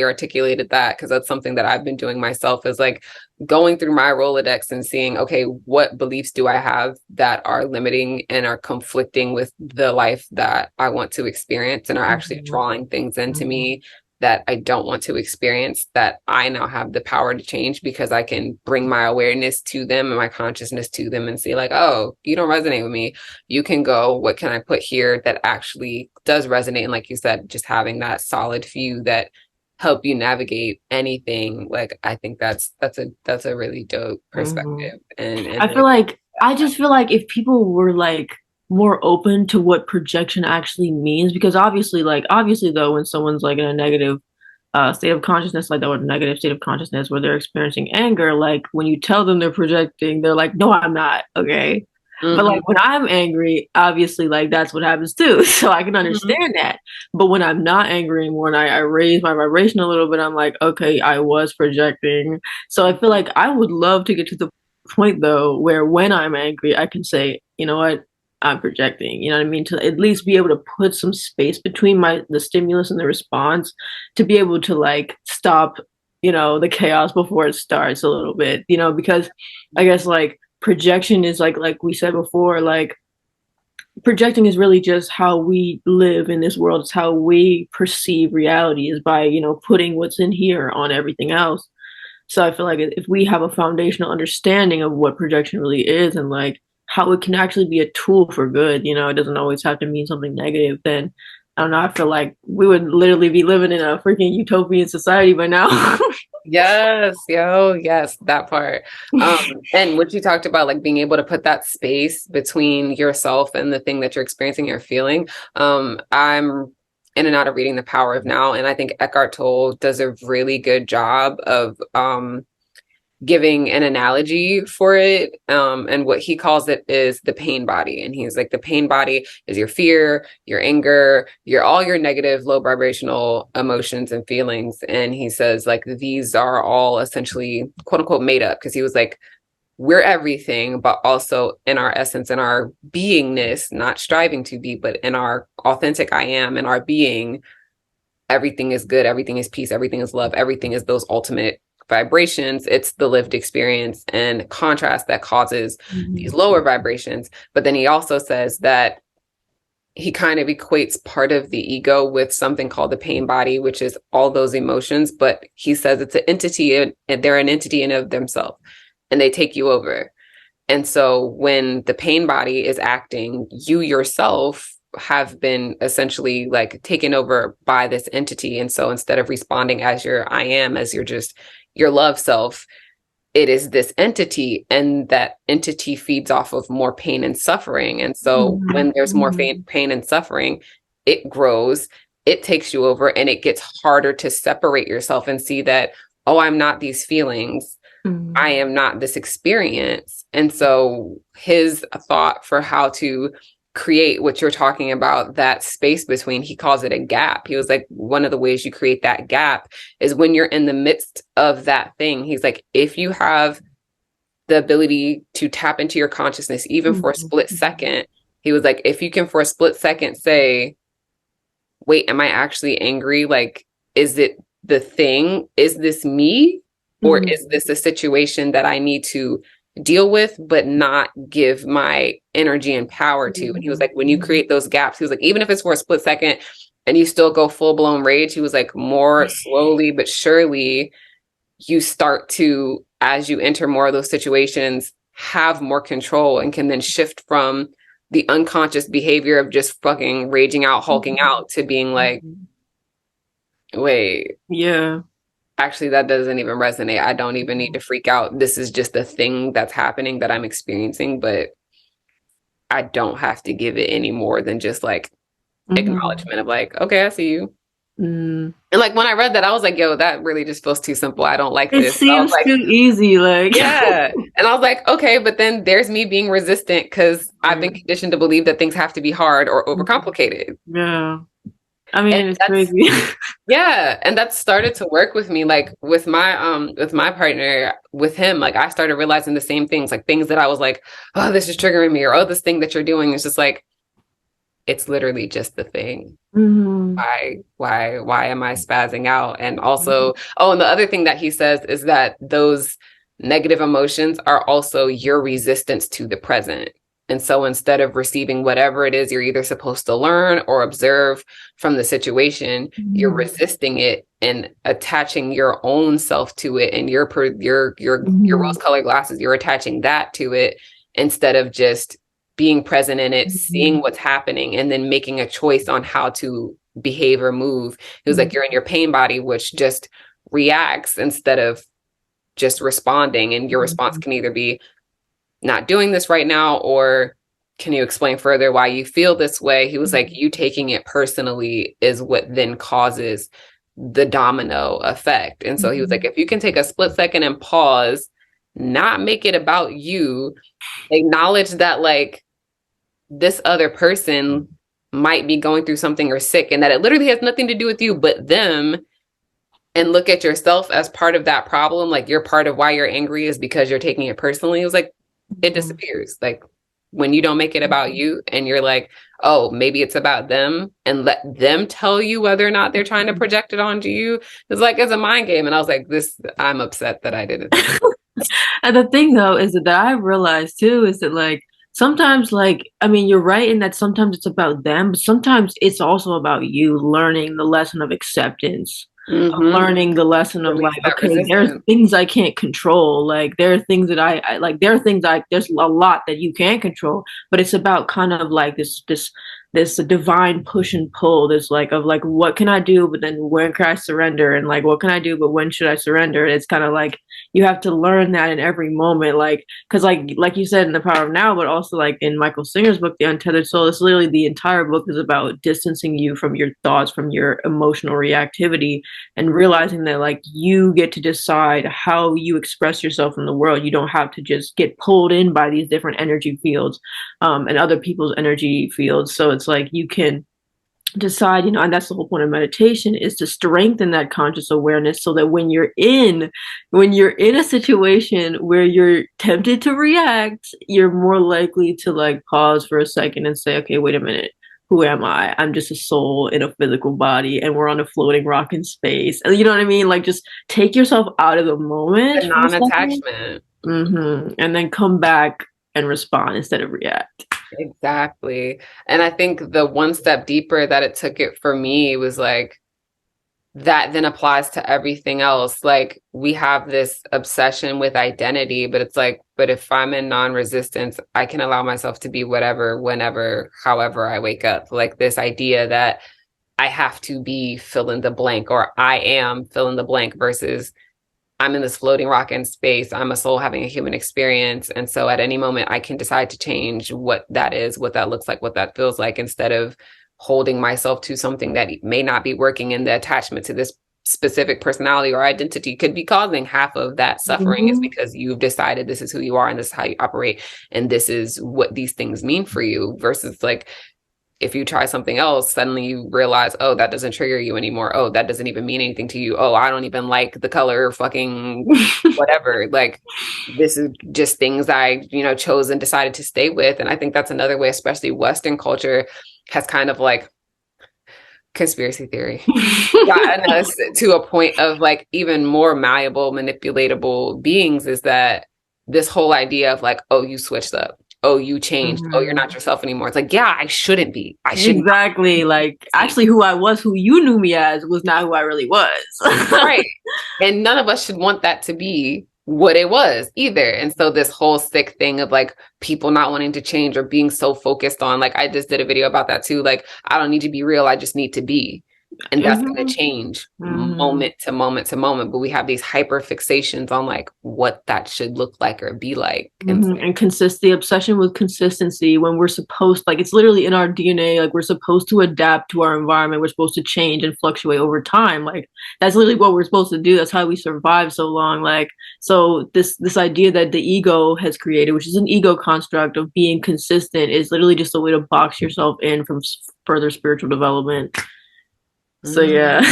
articulated that, because that's something that I've been doing myself, is like going through my Rolodex and seeing, okay, what beliefs do I have that are limiting and are conflicting with the life that I want to experience and are actually drawing things into me that I don't want to experience, that I now have the power to change, because I can bring my awareness to them and my consciousness to them and see like, oh, you don't resonate with me. You can go, what can I put here that actually does resonate? And like you said, just having that solid few that help you navigate anything. Like, I think that's a really dope perspective. And I just feel like if people were like more open to what projection actually means, because obviously though, when someone's like in a negative state of consciousness like that, or negative state of consciousness where they're experiencing anger, like when you tell them they're projecting, they're like, no, I'm not. Okay. But like when I'm angry, obviously like that's what happens too. So I can understand that. But when I'm not angry anymore and I raise my vibration a little bit, I'm like, okay, I was projecting. So I feel like I would love to get to the point though where when I'm angry, I can say, you know what, I'm projecting. You know what I mean? To at least be able to put some space between the stimulus and the response, to be able to like stop, you know, the chaos before it starts a little bit, you know, because I guess like projection is like we said before, like projecting is really just how we live in this world. It's how we perceive reality, is by, you know, putting what's in here on everything else. So I feel like if we have a foundational understanding of what projection really is and like how it can actually be a tool for good, you know, it doesn't always have to mean something negative, then I don't know, I feel like we would literally be living in a freaking utopian society by now. Yes, yes, that part. And what you talked about, like being able to put that space between yourself and the thing that you're experiencing or feeling. I'm in and out of reading The Power of Now, and I think Eckhart Tolle does a really good job of giving an analogy for it. And what he calls it is the pain body. And he's like, the pain body is your fear, your anger, all your negative, low vibrational emotions and feelings. And he says, like, these are all essentially quote unquote made up, because he was like, we're everything, but also in our essence, in our beingness, not striving to be, but in our authentic I am, in our being, everything is good, everything is peace, everything is love, everything is those ultimate vibrations. It's the lived experience and contrast that causes these lower vibrations. But then he also says that he kind of equates part of the ego with something called the pain body, which is all those emotions. But he says it's an entity, and they're an entity in of themselves, and they take you over. And so when the pain body is acting, you yourself have been essentially like taken over by this entity. And so instead of responding as your I am, as your love self, it is this entity, and that entity feeds off of more pain and suffering. And so when there's more pain and suffering, it grows, it takes you over, and it gets harder to separate yourself and see that, oh, I'm not these feelings. I am not this experience. And so his thought for how to create what you're talking about, that space between, he calls it a gap. He was like, one of the ways you create that gap is when you're in the midst of that thing. He's like, if you have the ability to tap into your consciousness, even for a split second, he was like, if you can for a split second say, wait, am I actually angry? Like, is it the thing? Is this me? Or is this a situation that I need to deal with, but not give my energy and power to. And he was like, when you create those gaps, he was like, even if it's for a split second and you still go full blown rage, he was like, more slowly but surely, you start to, as you enter more of those situations, have more control and can then shift from the unconscious behavior of just fucking raging out, hulking out, to being like, wait, yeah, actually, that doesn't even resonate. I don't even need to freak out. This is just a thing that's happening that I'm experiencing, but I don't have to give it any more than just like acknowledgement of like, okay, I see you. And like when I read that, I was like, yo, that really just feels too simple. I don't like it this. I was seems like, too easy, like. yeah. And I was like, okay, but then there's me being resistant because I've been conditioned to believe that things have to be hard or overcomplicated. Yeah. I mean, And it's crazy. yeah. And that started to work with me, like with my partner, with him, like I started realizing the same things, like things that I was like, oh, this is triggering me, or oh, this thing that you're doing is just like, it's literally just the thing. Why am I spazzing out? And also, oh, and the other thing that he says is that those negative emotions are also your resistance to the present. And so instead of receiving whatever it is you're either supposed to learn or observe from the situation, you're resisting it and attaching your own self to it, and your rose-colored glasses, you're attaching that to it instead of just being present in it, seeing what's happening, and then making a choice on how to behave or move. It was like you're in your pain body, which just reacts instead of just responding. And your response can either be not doing this right now, or can you explain further why you feel this way? He was like, you taking it personally is what then causes the domino effect. And so he was like, if you can take a split second and pause, not make it about you, acknowledge that like this other person might be going through something or sick, and that it literally has nothing to do with you but them, and look at yourself as part of that problem. Like you're part of why you're angry is because you're taking it personally. It was like, it disappears. Like when you don't make it about you and you're like, oh, maybe it's about them, and let them tell you whether or not they're trying to project it onto you. It's like, it's a mind game. And I was like, I'm upset that I did it. And the thing though is that I realized too is that like sometimes, like, I mean, you're right in that sometimes it's about them, but sometimes it's also about you learning the lesson of acceptance, of learning the lesson of like, okay, there's things I can't control. Like there are things that I like, there are things there's a lot that you can't control, but it's about kind of like this divine push and pull, this like of like, what can I do, but then when can I surrender, and like what can I do, but when should I surrender? And it's kind of like you have to learn that in every moment, like because like you said in The Power of Now, but also like in Michael Singer's book The Untethered Soul, it's literally the entire book is about distancing you from your thoughts, from your emotional reactivity, and realizing that like you get to decide how you express yourself in the world. You don't have to just get pulled in by these different energy fields and other people's energy fields. So it's like you can decide, and that's the whole point of meditation, is to strengthen that conscious awareness so that when you're in a situation where you're tempted to react, you're more likely to like pause for a second and say, okay, wait a minute, who am I? I'm just a soul in a physical body, and we're on a floating rock in space. And you know what I mean? Like just take yourself out of the moment, the non-attachment. And then come back and respond instead of react. Exactly. And I think the one step deeper that it took it for me was like, that then applies to everything else. Like we have this obsession with identity, but it's like, but if I'm in non-resistance, I can allow myself to be whatever, whenever, however I wake up. Like this idea that I have to be fill in the blank, or I am fill in the blank, versus I'm in this floating rock in space. I'm a soul having a human experience. And so at any moment I can decide to change what that is, what that looks like, what that feels like, instead of holding myself to something that may not be working. And the attachment to this specific personality or identity could be causing half of that suffering, is because you've decided this is who you are and this is how you operate. And this is what these things mean for you, versus like, if you try something else, suddenly you realize, oh, that doesn't trigger you anymore. Oh, that doesn't even mean anything to you. Oh, I don't even like the color fucking whatever. Like this is just things I, chose and decided to stay with. And I think that's another way, especially Western culture has kind of like conspiracy theory gotten us to a point of like even more malleable, manipulatable beings, is that this whole idea of like, oh, you switched up. Oh, you changed. Oh, you're not yourself anymore. It's like, yeah, I shouldn't be. I shouldn't. Exactly. Like, actually, who I was, who you knew me as, was not who I really was. Right. And none of us should want that to be what it was either. And so this whole sick thing of like people not wanting to change or being so focused on, like, I just did a video about that too. Like, I don't need to be real. I just need to be. And that's going to change moment to moment to moment. But we have these hyper fixations on like what that should look like or be like. And the obsession with consistency when we're supposed, like, it's literally in our DNA. Like, we're supposed to adapt to our environment. We're supposed to change and fluctuate over time. Like, that's literally what we're supposed to do. That's how we survive so long. Like, so this idea that the ego has created, which is an ego construct of being consistent, is literally just a way to box yourself in from further spiritual development. So yeah.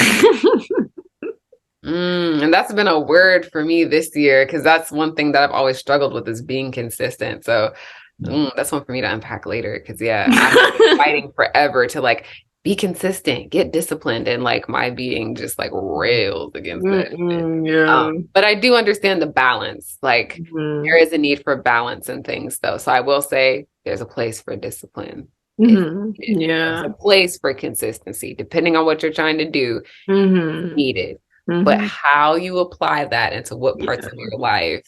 And that's been a word for me this year, because that's one thing that I've always struggled with, is being consistent. So that's one for me to unpack later, because yeah, I've been fighting forever to like be consistent, get disciplined, and like my being just like railed against it. Yeah. But I do understand the balance. Like there is a need for balance in things though. So I will say there's a place for discipline. Yeah. There's a place for consistency, depending on what you're trying to do, needed. But how you apply that into what parts of your life,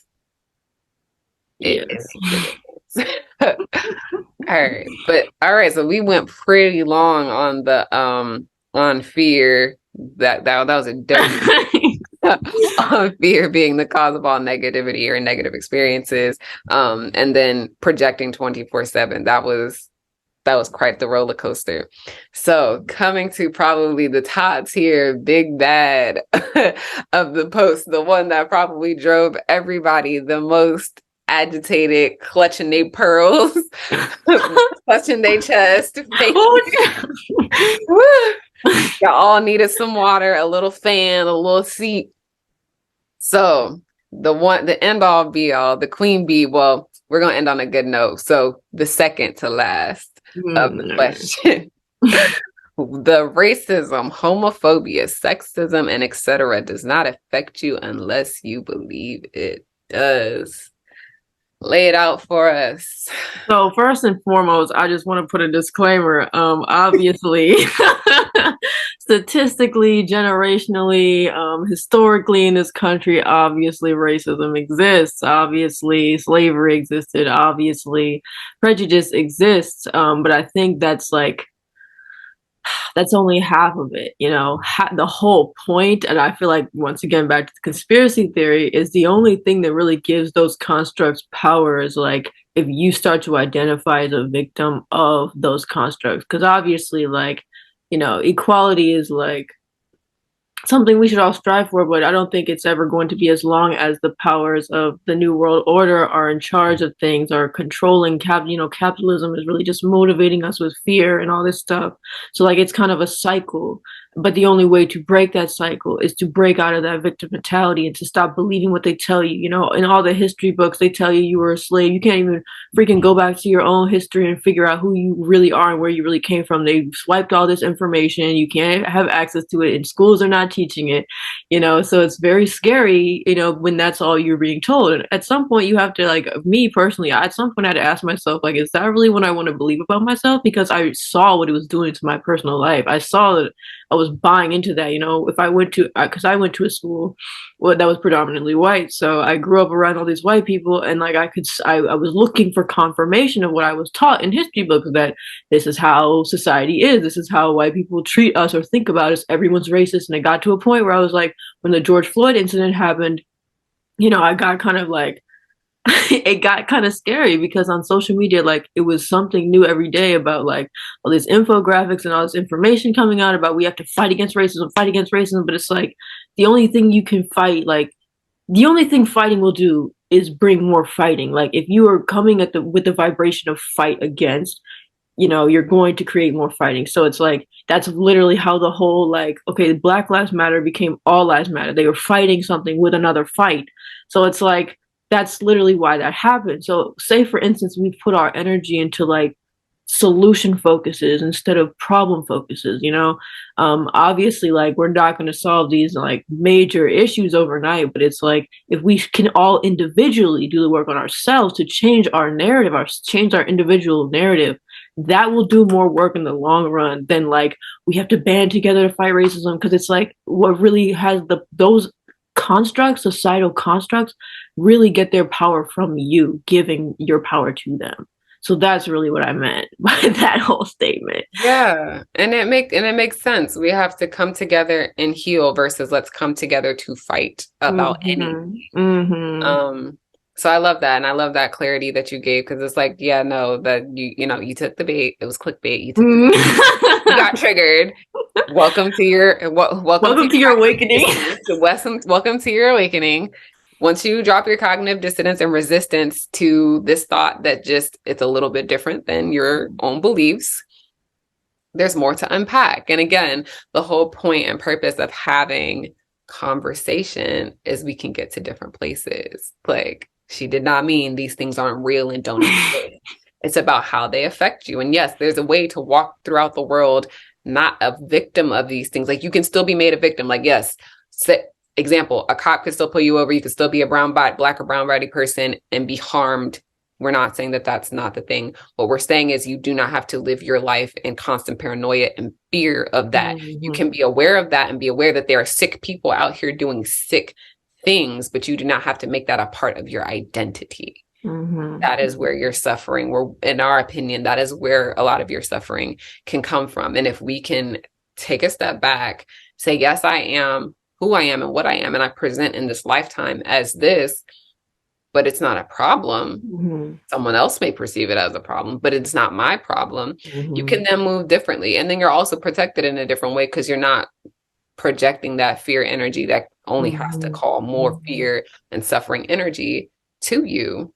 all right. So we went pretty long on the on fear. That was a dope on fear being the cause of all negativity or negative experiences. And then projecting 24/7. That was quite the roller coaster. So coming to probably the top tier, big bad of the post, the one that probably drove everybody the most agitated, clutching their pearls, clutching their chest. Y'all all needed some water, a little fan, a little seat. So the end all be all, the queen bee, well, we're going to end on a good note. So the second to last of the question. The racism, homophobia, sexism, and etc. does not affect you unless you believe it does. Lay it out for us. So first and foremost, I just want to put a disclaimer. Obviously, statistically, generationally, historically in this country, obviously racism exists. Obviously, slavery existed. Obviously, prejudice exists. But I think that's only half of it, you know. The whole point, and I feel like, once again, back to the conspiracy theory, is the only thing that really gives those constructs power is like if you start to identify as a victim of those constructs. Because obviously, like, you know, equality is like something we should all strive for, but I don't think it's ever going to be as long as the powers of the New World Order are in charge of things, are controlling capitalism is really just motivating us with fear and all this stuff. So like it's kind of a cycle. But the only way to break that cycle is to break out of that victim mentality and to stop believing what they tell you. You know, in all the history books, they tell you were a slave. You can't even freaking go back to your own history and figure out who you really are and where you really came from. They swiped all this information. You can't have access to it, and schools are not teaching it, you know. So it's very scary, you know, when that's all you're being told. And at some point you have to, like, me personally, at some point I had to ask myself, like, is that really what I want to believe about myself? Because I saw what it was doing to my personal life. I saw that I was buying into that, you know. If I went to, because I went to a school that was predominantly white, so I grew up around all these white people, and like I was looking for confirmation of what I was taught in history books, that this is how society is, this is how white people treat us or think about us, everyone's racist. And it got to a point where I was like, when the George Floyd incident happened, you know, I got kind of like, it got kind of scary, because on social media, like, it was something new every day about like all these infographics and all this information coming out about we have to fight against racism, fight against racism. But it's like the only thing you can fight, like the only thing fighting will do is bring more fighting. Like if you are coming at with the vibration of fight against, you know, you're going to create more fighting. So it's like, that's literally how the whole, like, okay, Black Lives Matter became All Lives Matter. They were fighting something with another fight. So it's like, that's literally why that happened. So say, for instance, we put our energy into like solution focuses instead of problem focuses, you know. Obviously, like, we're not going to solve these like major issues overnight, but it's like if we can all individually do the work on ourselves to change our narrative, change our individual narrative, that will do more work in the long run than like we have to band together to fight racism. Because it's like what really has those constructs, societal constructs, really get their power from you giving your power to them. So that's really what I meant by that whole statement. Yeah. And it makes sense. We have to come together and heal versus let's come together to fight about anything. So I love that. And I love that clarity that you gave, because it's like, yeah, no, that you took the bait. It was clickbait. You took the bait. You got triggered. Welcome to your welcome to your awakening. Welcome to your awakening. Once you drop your cognitive dissonance and resistance to this thought that just it's a little bit different than your own beliefs, there's more to unpack. And again, the whole point and purpose of having conversation is we can get to different places. Like, she did not mean these things aren't real and don't exist. It's about how they affect you. And yes, there's a way to walk throughout the world not a victim of these things. Like, you can still be made a victim. Like, yes, example, a cop could still pull you over. You could still be a black or brown body person and be harmed. We're not saying that that's not the thing. What we're saying is you do not have to live your life in constant paranoia and fear of that. You can be aware of that and be aware that there are sick people out here doing sick things, but you do not have to make that a part of your identity. That is where you're suffering. In our opinion, that is where a lot of your suffering can come from. And if we can take a step back, say, yes, I am who I am and what I am, and I present in this lifetime as this, but it's not a problem. Someone else may perceive it as a problem, but it's not my problem. You can then move differently. And then you're also protected in a different way, because you're not projecting that fear energy that only has to call more fear and suffering energy to you.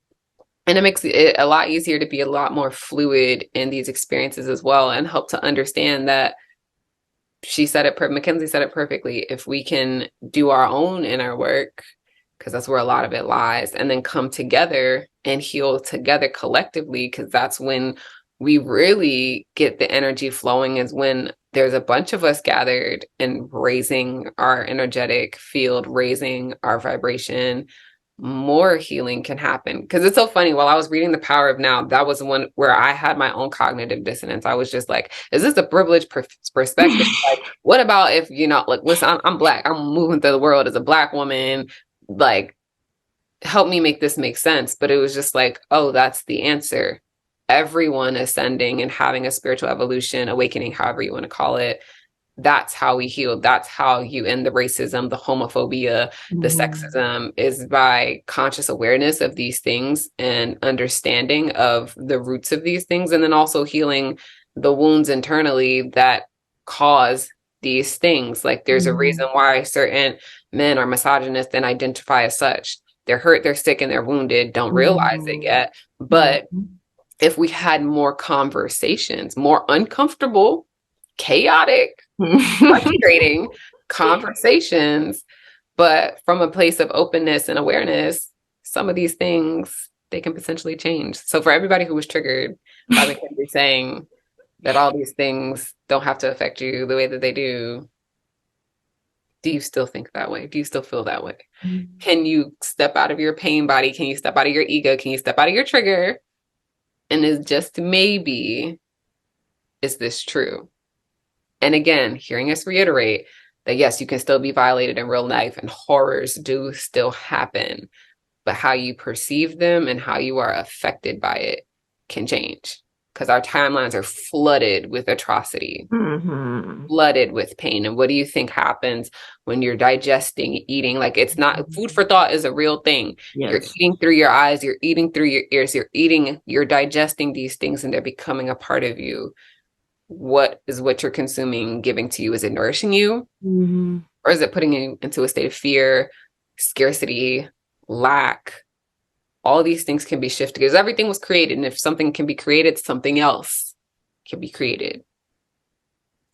And it makes it a lot easier to be a lot more fluid in these experiences as well, and help to understand that Mackenzie said it perfectly. If we can do our own inner work, because that's where a lot of it lies, and then come together and heal together collectively, because that's when we really get the energy flowing, is when there's a bunch of us gathered and raising our energetic field, raising our vibration, more healing can happen. Because it's so funny, while I was reading The Power of Now, that was one where I had my own cognitive dissonance. I was just like, is this a privileged perspective? Like, what about if, like, listen, I'm Black, I'm moving through the world as a Black woman, like, help me make this make sense. But it was just like, oh, that's the answer. Everyone ascending and having a spiritual evolution, awakening, however you want to call it, that's how we heal. That's how you end the racism, the homophobia, the sexism, is by conscious awareness of these things and understanding of the roots of these things. And then also healing the wounds internally that cause these things. Like, there's a reason why certain men are misogynist and identify as such. They're hurt, they're sick, and they're wounded, don't realize it yet. But if we had more conversations, more uncomfortable, chaotic, frustrating conversations, but from a place of openness and awareness, some of these things, they can potentially change. So for everybody who was triggered by Mackenzie saying that all these things don't have to affect you the way that they do you still think that way? Do you still feel that way? Can you step out of your pain body? Can you step out of your ego? Can you step out of your trigger? And is just maybe, is this true? And again, hearing us reiterate that yes, you can still be violated in real life and horrors do still happen, but how you perceive them and how you are affected by it can change, because our timelines are flooded with atrocity, flooded with pain. And what do you think happens when you're digesting, eating? Like, it's not, food for thought is a real thing. Yes. You're eating through your eyes, you're eating through your ears, you're digesting these things and they're becoming a part of you. What is what you're consuming giving to you? Is it nourishing you? Or is it putting you into a state of fear, scarcity, lack? All these things can be shifted because everything was created. And if something can be created, something else can be created.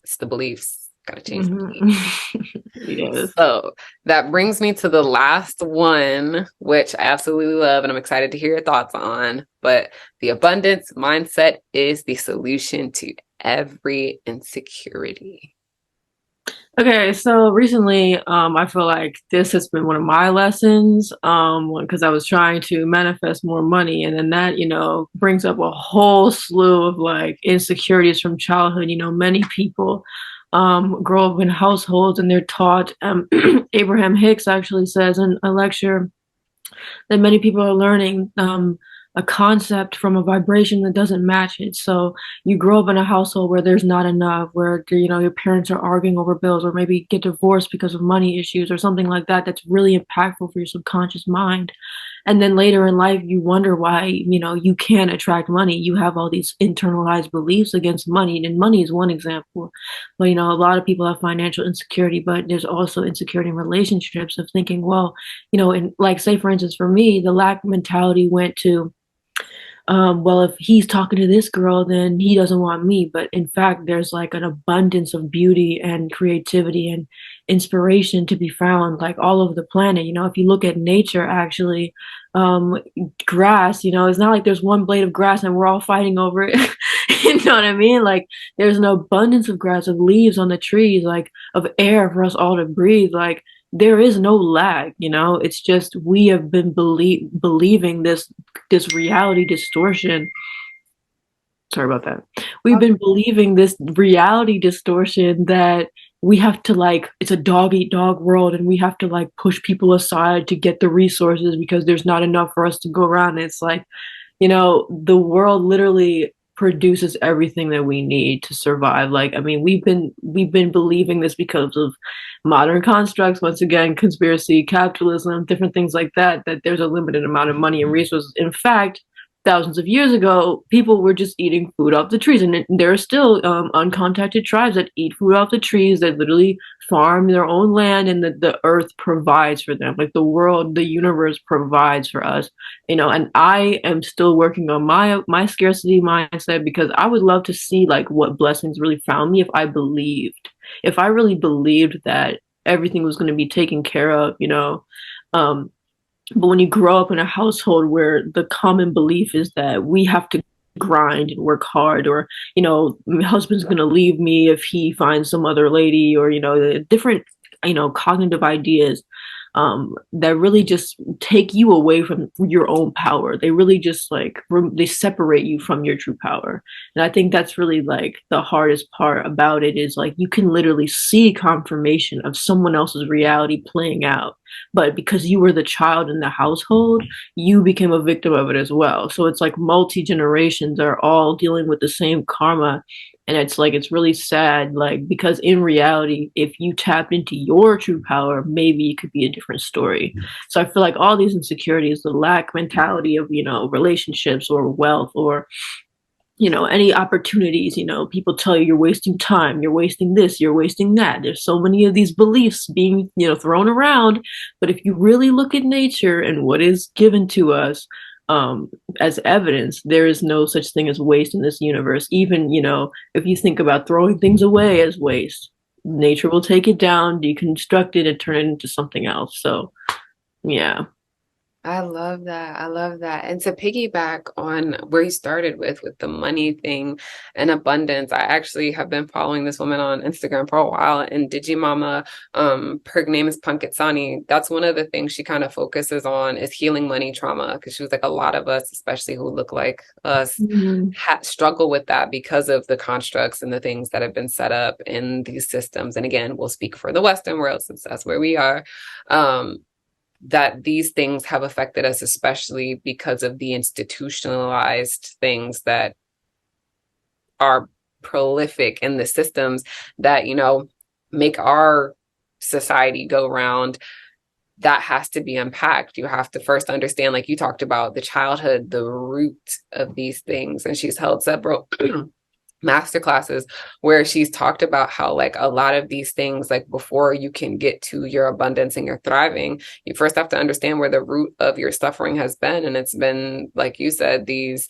It's the beliefs. Gotta change the key. Mm-hmm. Yes. So that brings me to the last one, which I absolutely love and I'm excited to hear your thoughts on. But the abundance mindset is the solution to every insecurity. Okay, so recently, I feel like this has been one of my lessons, because I was trying to manifest more money, and then that, brings up a whole slew of like insecurities from childhood. Many people, grow up in households and they're taught, Abraham Hicks actually says in a lecture that many people are learning a concept from a vibration that doesn't match it. So you grow up in a household where there's not enough, where your parents are arguing over bills, or maybe get divorced because of money issues or something like that. That's really impactful for your subconscious mind. And then later in life, you wonder why you can't attract money. You have all these internalized beliefs against money, and money is one example. But a lot of people have financial insecurity, but there's also insecurity in relationships of thinking, well, and like, say for instance, for me, the lack mentality went to, well, if he's talking to this girl, then he doesn't want me. But in fact, there's like an abundance of beauty and creativity and inspiration to be found like all over the planet. If you look at nature, actually, um, grass, it's not like there's one blade of grass and we're all fighting over it. You know what I mean? Like, there's an abundance of grass, of leaves on the trees, like of air for us all to breathe. Like, there is no lag. It's just we have been believing this reality distortion. Sorry about that. We've been believing this reality distortion that we have to, like, it's a dog eat dog world, and we have to like push people aside to get the resources because there's not enough for us to go around. It's like, the world literally produces everything that we need to survive. Like, I mean, we've been believing this because of modern constructs, once again, conspiracy, capitalism, different things like that, that there's a limited amount of money and resources. In fact, thousands of years ago, people were just eating food off the trees, and there are still uncontacted tribes that eat food off the trees, that literally farm their own land, and the earth provides for them. Like, the world, the universe provides for us. And I am still working on my scarcity mindset, because I would love to see like what blessings really found me if I really believed that everything was going to be taken care of. um but when you grow up in a household where the common belief is that we have to grind and work hard, or my husband's going to leave me if he finds some other lady, or the different cognitive ideas that really just take you away from your own power. They really just like they separate you from your true power. And I think that's really like the hardest part about it, is like you can literally see confirmation of someone else's reality playing out, but because you were the child in the household, you became a victim of it as well. So it's like multi generations are all dealing with the same karma. And it's like, it's really sad, like, because in reality, if you tapped into your true power, maybe it could be a different story. So I feel like all these insecurities, the lack mentality of relationships or wealth, or any opportunities, people tell you you're wasting time, you're wasting this, you're wasting that. There's so many of these beliefs being thrown around. But if you really look at nature and what is given to us, as evidence, there is no such thing as waste in this universe. Even if you think about throwing things away as waste, nature will take it down, deconstruct it, and turn it into something else. So yeah. I love that. I love that. And to piggyback on where you started with the money thing and abundance, I actually have been following this woman on Instagram for a while, and Digimama, her name is Punkitsani. That's one of the things she kind of focuses on, is healing money trauma, because she was like, a lot of us, especially who look like us, struggle with that because of the constructs and the things that have been set up in these systems. And again, we'll speak for the Western world since that's where we are. That these things have affected us, especially because of the institutionalized things that are prolific in the systems that, make our society go round. That has to be unpacked. You have to first understand, like you talked about, the childhood, the root of these things. And she's held several master classes where she's talked about how, like, a lot of these things, like, before you can get to your abundance and your thriving, you first have to understand where the root of your suffering has been. And it's been, like you said, these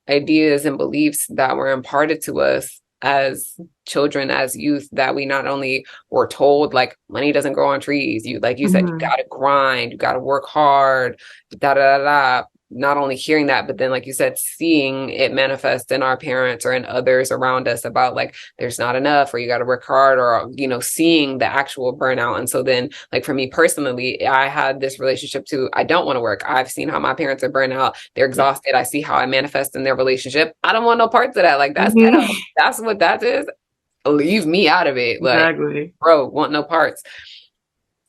ideas and beliefs that were imparted to us as children, as youth, that we not only were told like money doesn't grow on trees. You, like you said, you got to grind, you got to work hard, da da da da. Not only hearing that, but then, like you said, seeing it manifest in our parents or in others around us about like, there's not enough, or you got to work hard, or, you know, seeing the actual burnout. And so then, like for me personally, I had this relationship to, I don't want to work. I've seen how my parents are burnt out. They're exhausted. I see how I manifest in their relationship. I don't want no parts of that. Like that's ghetto. That's what that is. Leave me out of it. Like, Exactly. bro, want no parts.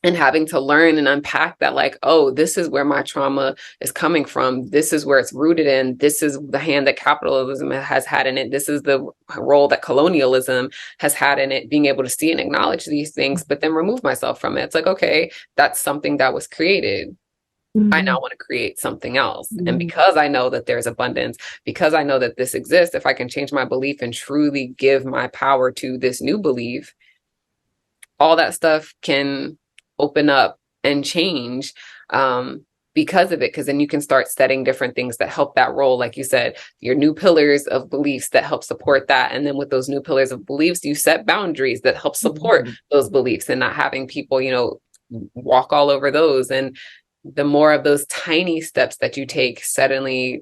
And having to learn and unpack that, like, oh, this is where my trauma is coming from. This is where it's rooted in. This is the hand that capitalism has had in it. This is the role that colonialism has had in it, being able to see and acknowledge these things, but then remove myself from it. It's like, okay, that's something that was created. I now want to create something else. And because I know that there's abundance, because I know that this exists, if I can change my belief and truly give my power to this new belief, all that stuff can open up and change because of it. Because then you can start setting different things that help that role. Like you said, your new pillars of beliefs that help support that. And then with those new pillars of beliefs, you set boundaries that help support those beliefs, and not having people, you know, walk all over those. And the more of those tiny steps that you take, suddenly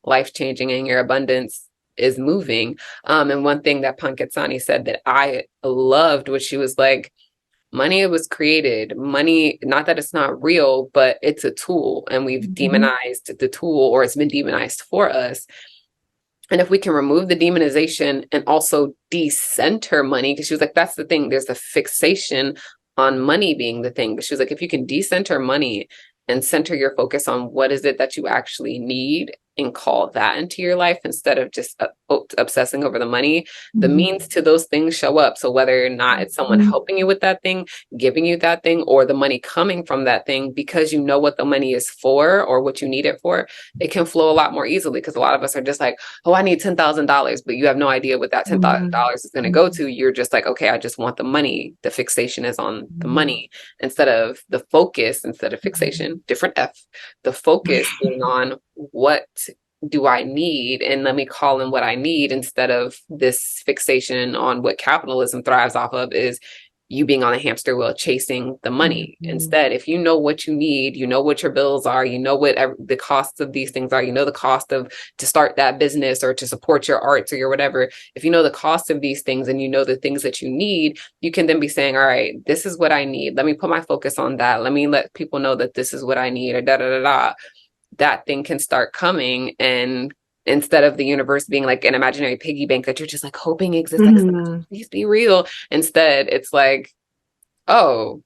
life-changing, and your abundance is moving. And one thing that Pankitsani said that I loved, was she was like, money was created. Money, not that it's not real, but it's a tool, and we've demonized the tool, or it's been demonized for us. And if we can remove the demonization and also decenter money, because she was like, that's the thing, there's a fixation on money being the thing. But she was like, if you can decenter money and center your focus on what is it that you actually need, and call that into your life instead of just obsessing over the money, the means to those things show up. So whether or not it's someone helping you with that thing, giving you that thing, or the money coming from that thing, because you know what the money is for or what you need it for, it can flow a lot more easily. Because a lot of us are just like, oh, I need $10,000, but you have no idea what that $10,000 is going to go to. You're just like, okay, I just want the money. The fixation is on the money instead of the focus, instead of fixation, different F, the focus being on what do I need, and let me call in what I need, instead of this fixation on what capitalism thrives off of, is you being on a hamster wheel chasing the money. Instead, if you know what you need, you know what your bills are, you know what the costs of these things are, you know the cost of to start that business or to support your arts or your whatever. If you know the cost of these things and you know the things that you need, you can then be saying, all right, this is what I need. Let me put my focus on that. Let me let people know that this is what I need, or da da da da. That thing can start coming. And instead of the universe being like an imaginary piggy bank that you're just like hoping exists, like, please be real. Instead, it's like, oh,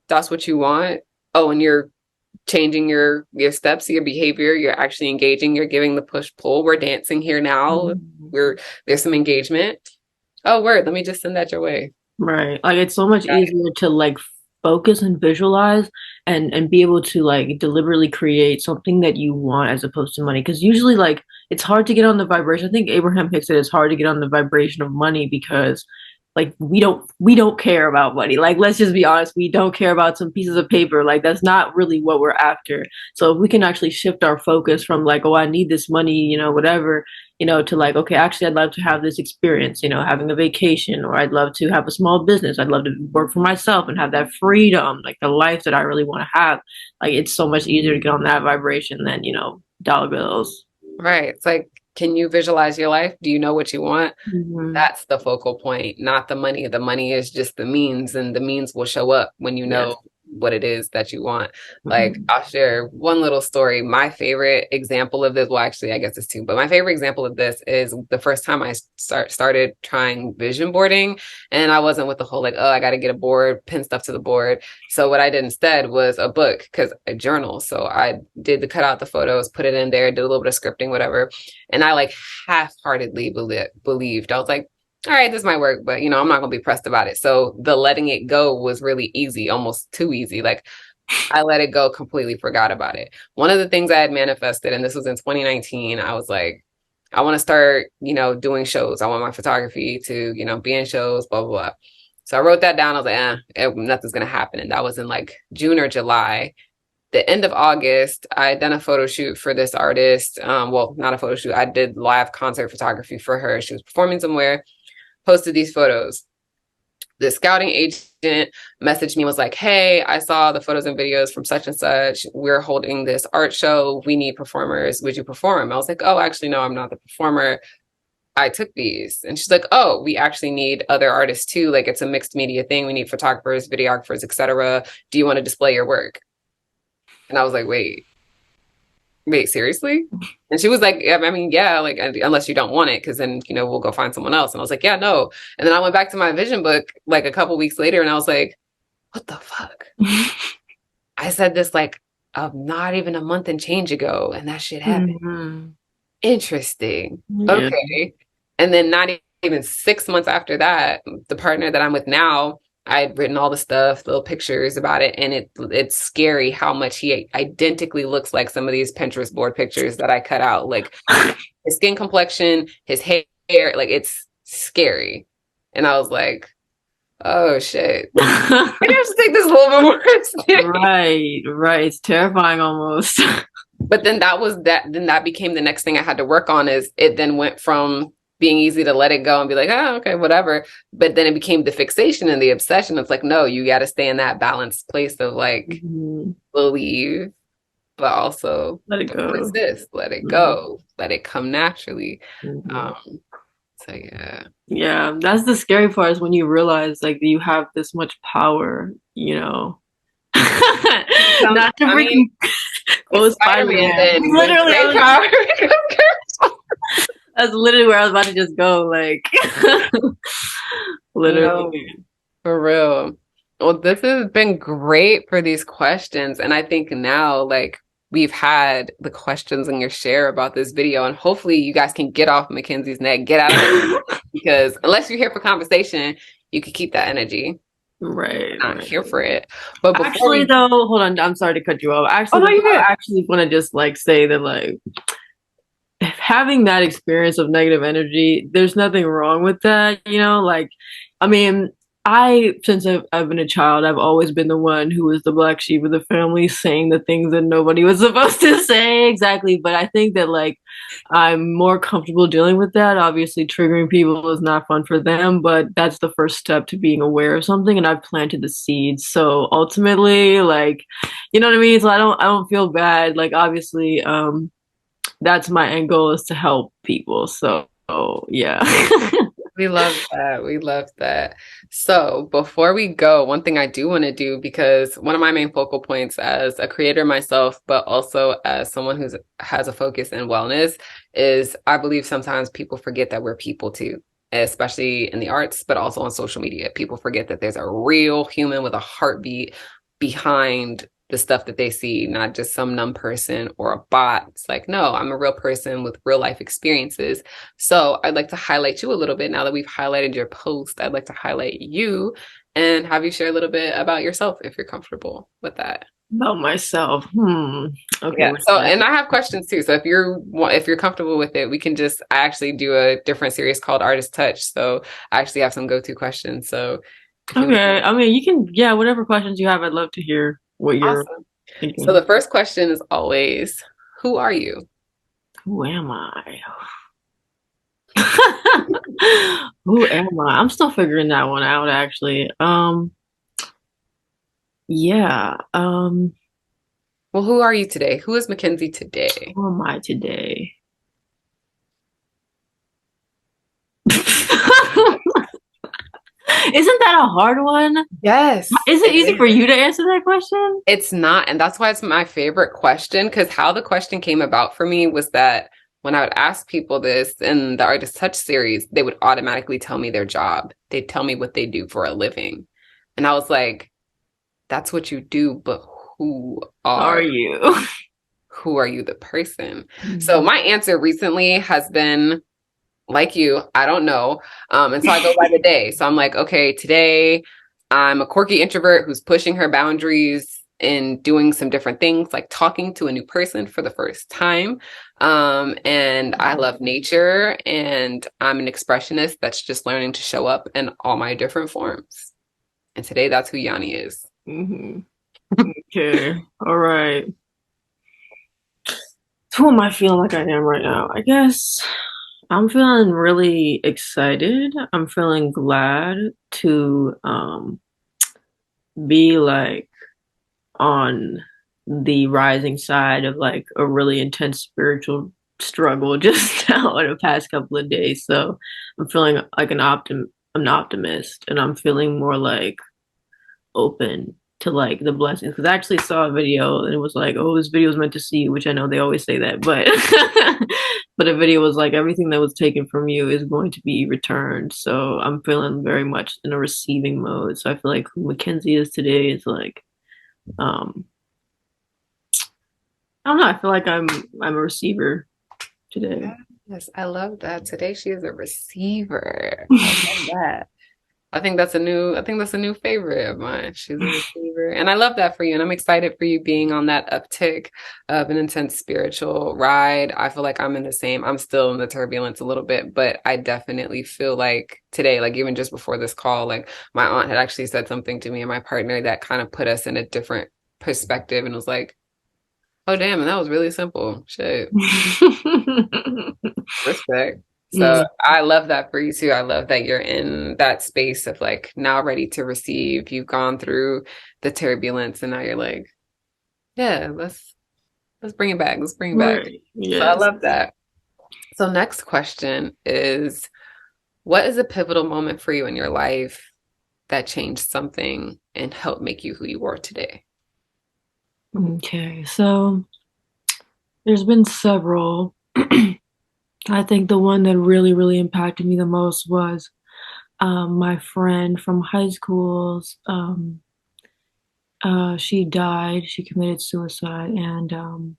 that's what you want. Oh, and you're changing your steps, your behavior. You're actually engaging. You're giving the push pull. We're dancing here now. There's some engagement. Oh, word. Let me just send that your way. Right. Like it's so much easier to like focus and visualize and be able to like deliberately create something that you want, as opposed to money. Because usually like it's hard to get on the vibration. I think Abraham Hicks said it's hard to get on the vibration of money because like we don't care about money. Like let's just be honest, we don't care about some pieces of paper. Like that's not really what we're after. So if we can actually shift our focus from like, oh, I need this money, you know, whatever, you know, to like, okay, actually I'd love to have this experience, you know, having a vacation, or I'd love to have a small business. I'd love to work for myself and have that freedom, like the life that I really want to have. Like it's so much easier to get on that vibration than, you know, dollar bills. Right. It's like, can you visualize your life? Do you know what you want? That's the focal point, not the money. The money is just the means, and the means will show up when you know what it is that you want. Like I'll share one little story. My favorite example of this, well, actually, I guess it's two, but my favorite example of this is the first time I started trying vision boarding, and I wasn't with the whole like, oh, I got to get a board, pin stuff to the board. So what I did instead was a book, because a journal. So I did cut out the photos, put it in there, did a little bit of scripting, whatever. And I like half-heartedly believed. I was like, all right, this might work, but you know, I'm not gonna be pressed about it. So the letting it go was really easy, almost too easy. Like I let it go, completely forgot about it. One of the things I had manifested, and this was in 2019, I was like, I want to start, you know, doing shows. I want my photography to, you know, be in shows, blah, blah, blah. So I wrote that down. I was like, nothing's gonna happen. And that was in like June or July. The end of August, I had done a photo shoot for this artist. Well, not a photo shoot. I did live concert photography for her. She was performing somewhere. posted these photos. The scouting agent messaged me and was like, hey, I saw the photos and videos from such and such. We're holding this art show. We need performers. Would you perform? I was like, oh, actually, no, I'm not the performer. I took these. And she's like, oh, we actually need other artists too. Like, it's a mixed media thing. We need photographers, videographers, etc. Do you want to display your work? And I was like, wait, seriously? And she was like, yeah, I mean, yeah, like, unless you don't want it, because then, we'll go find someone else. And I was like, yeah, no. And then I went back to my vision book like a couple weeks later, and I was like, what the fuck? I said this like not even a month and change ago, and that shit happened. Mm-hmm. Interesting. Yeah. Okay. And then not even 6 months after that, the partner that I'm with now, I had written all the stuff, little pictures about it, and it's scary how much he identically looks like some of these Pinterest board pictures that I cut out. Like his skin complexion, his hair, like it's scary. And I was like, oh shit. Maybe I should take this a little bit more seriously. Right. It's terrifying almost. But then that became the next thing I had to work on. Is it then went from being easy to let it go and be like, oh, okay, whatever. But then it became the fixation and the obsession. It's like, no, you got to stay in that balanced place of like, believe, but also let it go. Resist, let it go, let it come naturally. So yeah. Yeah, that's the scary part, is when you realize like you have this much power, Not to bring Spider-Man. Literally, power. That's literally where I was about to just go. Like, literally, for real. Well, this has been great for these questions, and I think now, like, we've had the questions in your share about this video, and hopefully, you guys can get off Mackenzie's neck, get out of it, because unless you're here for conversation, you can keep that energy. Right. I'm here for it. But actually, though, hold on. I'm sorry to cut you off. Actually, I actually want to just like say that like having that experience of negative energy, there's nothing wrong with that. Like, I mean, since I've been a child, I've always been the one who was the black sheep of the family, saying the things that nobody was supposed to say. Exactly. But I think that like I'm more comfortable dealing with that. Obviously, triggering people is not fun for them, but that's the first step to being aware of something. And I've planted the seeds. So ultimately, like, you know what I mean? So I don't feel bad. Like, obviously, that's my end goal, is to help people. So yeah. We love that. We love that. So before we go, one thing I do want to do, because one of my main focal points as a creator myself, but also as someone who has a focus in wellness, is I believe sometimes people forget that we're people too, especially in the arts, but also on social media. People forget that there's a real human with a heartbeat behind the stuff that they see, not just some numb person or a bot. It's like, no, I'm a real person with real life experiences. So I'd like to highlight you a little bit. Now that we've highlighted your post, I'd like to highlight you and have you share a little bit about yourself, if you're comfortable with that. About myself. Okay. Yeah. So, and I have questions too. So if you're comfortable with it, we can just, I actually do a different series called Artist Touch. So I actually have some go-to questions. So okay. I mean, you can, yeah, whatever questions you have, I'd love to hear what you're thinking. So the first question is always, who are you? Who am I? Who am I? I'm still figuring that one out, actually. Yeah. Well, who are you today? Who is Mackenzie today? Who am I today? Isn't that a hard one? Yes. Is it easy for you to answer that question? It's not. And that's why it's my favorite question, because how the question came about for me was that when I would ask people this in the Artist Touch series, they would automatically tell me their job. They'd tell me what they do for a living. And I was like, that's what you do, but who are you? Who are you, the person? Mm-hmm. So my answer recently has been, like you, I don't know. And so I go by the day. So I'm like, okay, today I'm a quirky introvert who's pushing her boundaries and doing some different things, like talking to a new person for the first time. And I love nature, and I'm an expressionist that's just learning to show up in all my different forms. And today that's who Yani is. Mm-hmm. Okay. All right. Who am I feeling like I am right now? I guess I'm feeling really excited. I'm feeling glad to be like on the rising side of like a really intense spiritual struggle just now in the past couple of days. So I'm feeling like an optimist, and I'm feeling more like open to like the blessings. Because I actually saw a video and it was like, oh, this video is meant to see you, which I know they always say that, but but the video was like everything that was taken from you is going to be returned. So I'm feeling very much in a receiving mode. So I feel like who Mackenzie is today is like um I don't know, I feel like I'm a receiver today. Yes, I love that. Today she is a receiver. I love that. I think that's a new favorite of mine. She's a receiver. And I love that for you. And I'm excited for you being on that uptick of an intense spiritual ride. I feel like I'm in the same, I'm still in the turbulence a little bit, but I definitely feel like today, like even just before this call, like my aunt had actually said something to me and my partner that kind of put us in a different perspective and was like, oh damn, and that was really simple. Shit. Respect. So Mm. I love that for you too. I love that you're in that space of like now ready to receive. You've gone through the turbulence and now you're like, yeah, let's bring it back. Let's bring it back. Right. So I Yes. love that. So next question is, what is a pivotal moment for you in your life that changed something and helped make you who you are today? Okay. So there's been several. I think the one that really, really impacted me the most was my friend from high school's. She died. She committed suicide, and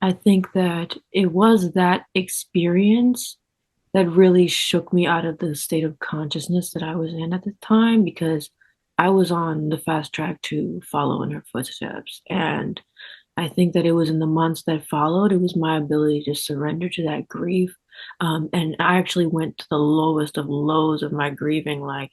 I think that it was that experience that really shook me out of the state of consciousness that I was in at the time because I was on the fast track to follow in her footsteps, and I think that it was in the months that followed, it was my ability to surrender to that grief. And I actually went to the lowest of lows of my grieving. Like,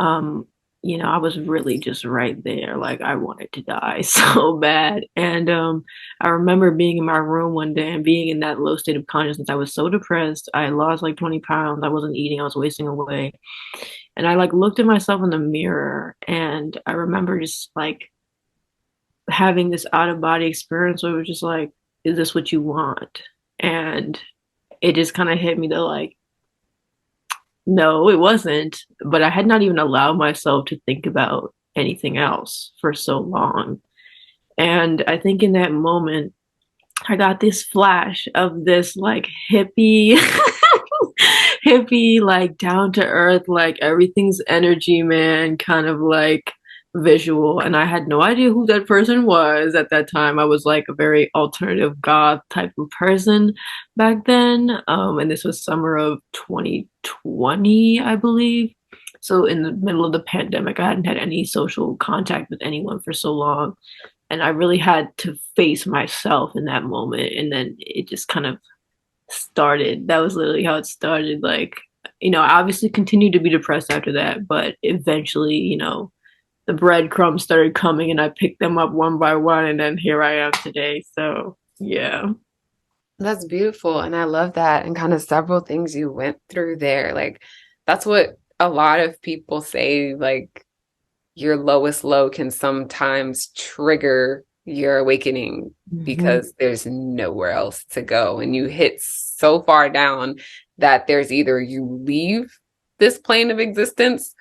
um, I was really just right there. Like, I wanted to die so bad. And I remember being in my room one day and being in that low state of consciousness. I was so depressed. I lost like 20 pounds. I wasn't eating, I was wasting away. And I like looked at myself in the mirror and I remember just like, having this out of body experience where it was just like, is this what you want? And it just kind of hit me to like, no, it wasn't. But I had not even allowed myself to think about anything else for so long. And I think in that moment, I got this flash of this like hippie, hippie, like down to earth, like everything's energy, man, kind of like visual. And I had no idea who that person was at that time. I was like a very alternative goth type of person back then. And this was summer of 2020, I believe. So in the middle of the pandemic, I hadn't had any social contact with anyone for so long. And I really had to face myself in that moment. And then it just kind of started. That was literally how it started. Like, I obviously continued to be depressed after that, but eventually, the breadcrumbs started coming and I picked them up one by one. And then here I am today. So, yeah. That's beautiful. And I love that. And kind of several things you went through there. Like, that's what a lot of people say. Like, your lowest low can sometimes trigger your awakening Mm-hmm. because there's nowhere else to go. And you hit so far down that there's either you leave this plane of existence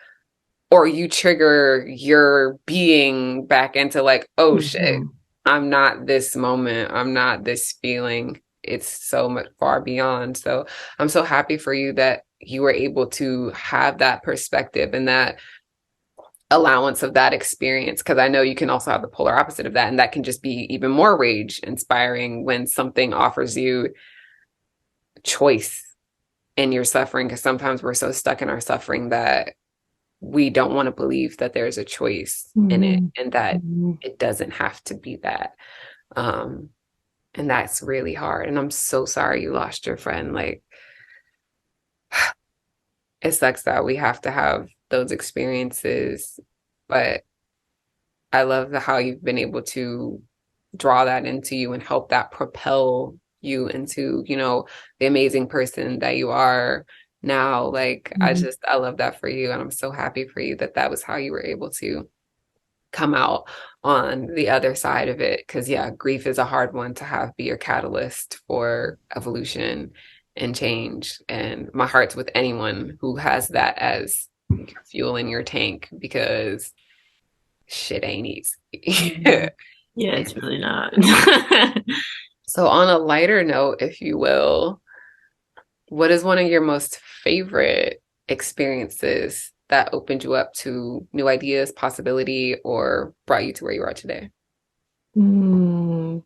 or you trigger your being back into like, oh shit, Mm-hmm. I'm not this moment. I'm not this feeling. It's so much far beyond. So I'm so happy for you that you were able to have that perspective and that allowance of that experience. Because I know you can also have the polar opposite of that. And that can just be even more rage inspiring when something offers you choice in your suffering. Because sometimes we're so stuck in our suffering that we don't want to believe that there's a choice in it Mm-hmm. and that Mm-hmm. it doesn't have to be that. Um, and that's really hard. And I'm so sorry you lost your friend. Like, it sucks that we have to have those experiences, but I love how you've been able to draw that into you and help that propel you into, you know, the amazing person that you are now. Like, Mhm. I love that for you. And I'm so happy for you that that was how you were able to come out on the other side of it. Because, yeah, grief is a hard one to have be your catalyst for evolution and change. And my heart's with anyone who has that as your fuel in your tank, because shit ain't easy. Mhm. Yeah, it's really not. So, on a lighter note, if you will, what is one of your most favorite experiences that opened you up to new ideas, possibility, or brought you to where you are today? Mm,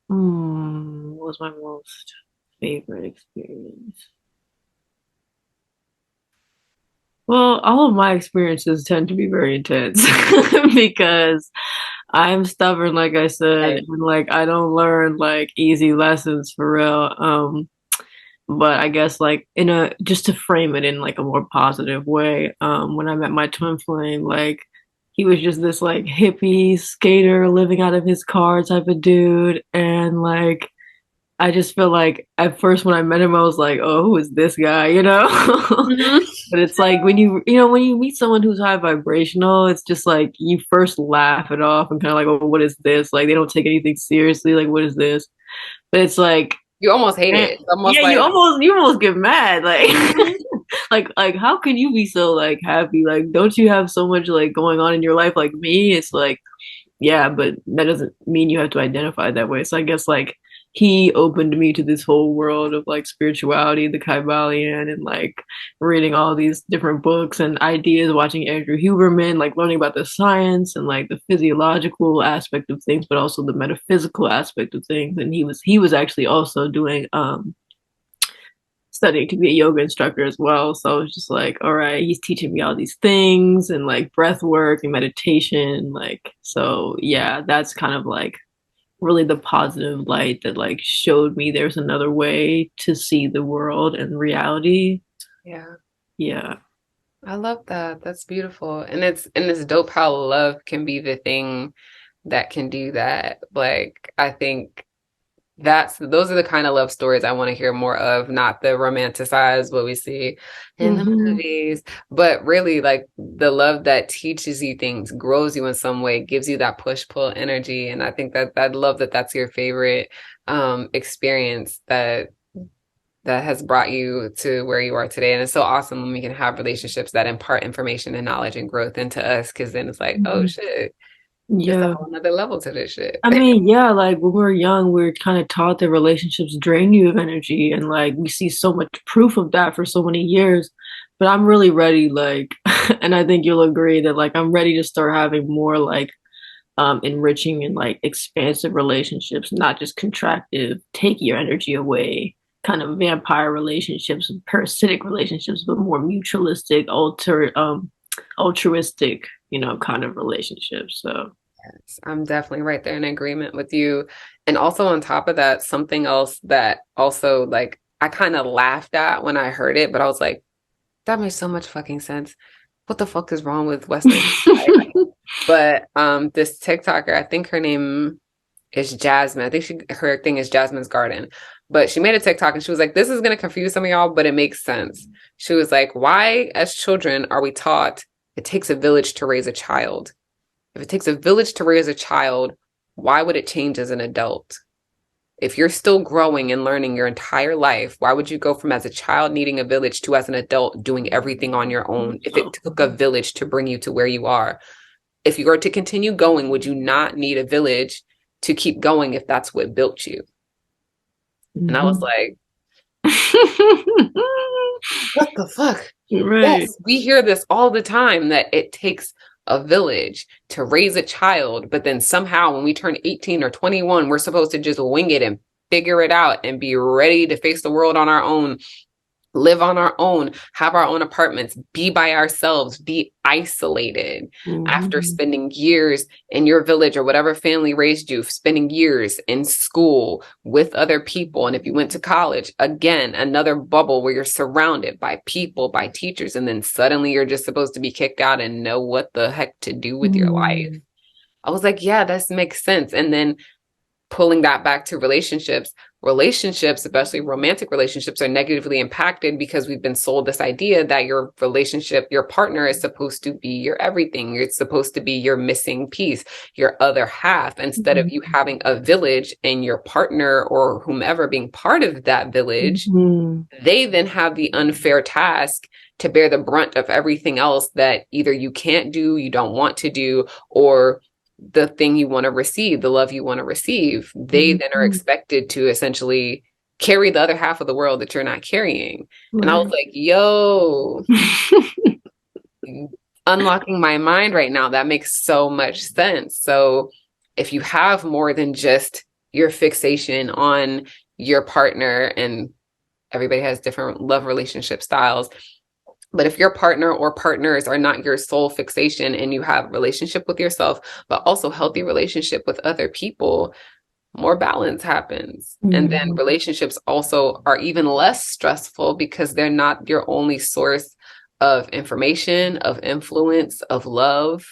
what was my most favorite experience? Well, all of my experiences tend to be very intense because I'm stubborn, like I said, Right. and like I don't learn like easy lessons for real. But I guess like in a just to frame it in like a more positive way, when I met my twin flame, like he was just this like hippie skater living out of his car type of dude, and like I just feel like at first when I met him, I was like, oh, who is this guy, you know? Mhm. But it's like when you know, when you meet someone who's high vibrational, it's just like you first laugh it off and kind of like, oh, what is this? Like they don't take anything seriously. Like, what is this? But it's like, You almost hate man, it. It's almost yeah, like, you almost get mad. Like, mhm. like how can you be so like happy? Like, don't you have so much like going on in your life like me? It's like yeah, but that doesn't mean you have to identify that way. So I guess like he opened me to this whole world of like spirituality, the Kybalion, and like reading all these different books and ideas, watching Andrew Huberman, like learning about the science and like the physiological aspect of things, but also the metaphysical aspect of things. And he was actually also doing studying to be a yoga instructor as well. So it's just like, all right, he's teaching me all these things and like breath work and meditation. Like, so yeah, that's kind of like really the positive light that like showed me there's another way to see the world and reality. Yeah, Yeah. I love that. That's beautiful. And it's dope how love can be the thing that can do that. Like, I think those are the kind of love stories I want to hear more of, not the romanticized what we see in the Mm-hmm. movies, but really like the love that teaches you things, grows you in some way, gives you that push-pull energy. And I think that I love that that's your favorite experience that has brought you to where you are today. And it's so awesome when we can have relationships that impart information and knowledge and growth into us, because then it's like, oh Mm-hmm. shit, it's a Yeah. whole nother level to this shit. I mean, yeah, like when we're young, we're kind of taught that relationships drain you of energy, and like we see so much proof of that for so many years. But I'm really ready, like, and I think you'll agree that like I'm ready to start having more like enriching and like expansive relationships, not just contractive, take your energy away, kind of vampire relationships, parasitic relationships, but more mutualistic, altruistic, kind of relationships. So. Yes, I'm definitely right there in agreement with you. And also on top of that, something else that also like I kind of laughed at when I heard it, but I was like, that makes so much fucking sense. What the fuck is wrong with Western society? But this TikToker, I think her name is Jasmine. I think her thing is Jasmine's Garden. But she made a TikTok and she was like, this is gonna confuse some of y'all, but it makes sense. She was like, why as children are we taught it takes a village to raise a child? If it takes a village to raise a child, why would it change as an adult? If you're still growing and learning your entire life, why would you go from as a child needing a village to as an adult doing everything on your own if it took a village to bring you to where you are? If you were to continue going, would you not need a village to keep going if that's what built you? And I was Mhm. like, what the fuck? Right. Yes, we hear this all the time that it takes a village to raise a child, but then somehow when we turn 18 or 21, we're supposed to just wing it and figure it out and be ready to face the world on our own, live on our own, have our own apartments, be by ourselves, be isolated after Mhm. spending years in your village or whatever family raised you, spending years in school with other people. And if you went to college, again, another bubble where you're surrounded by people, by teachers, and then suddenly you're just supposed to be kicked out and know what the heck to do with your life. Mm. I was like, yeah, this makes sense. And then pulling that back to relationships, especially romantic relationships, are negatively impacted because we've been sold this idea that your relationship, your partner is supposed to be your everything. It's supposed to be your missing piece, your other half, instead of you having a village and your partner or whomever being part of that village. They then have the unfair task to bear the brunt of everything else that either you can't do, you don't want to do, or the thing you want to receive, the love you want to receive. They then are expected to essentially carry the other half of the world that you're not carrying. And I was like, yo, unlocking my mind right now. That makes so much sense. So if you have more than just your fixation on your partner, and everybody has different love relationship styles, but if your partner or partners are not your sole fixation and you have relationship with yourself, but also healthy relationship with other people, more balance happens. And then relationships also are even less stressful because they're not your only source of information, of influence, of love.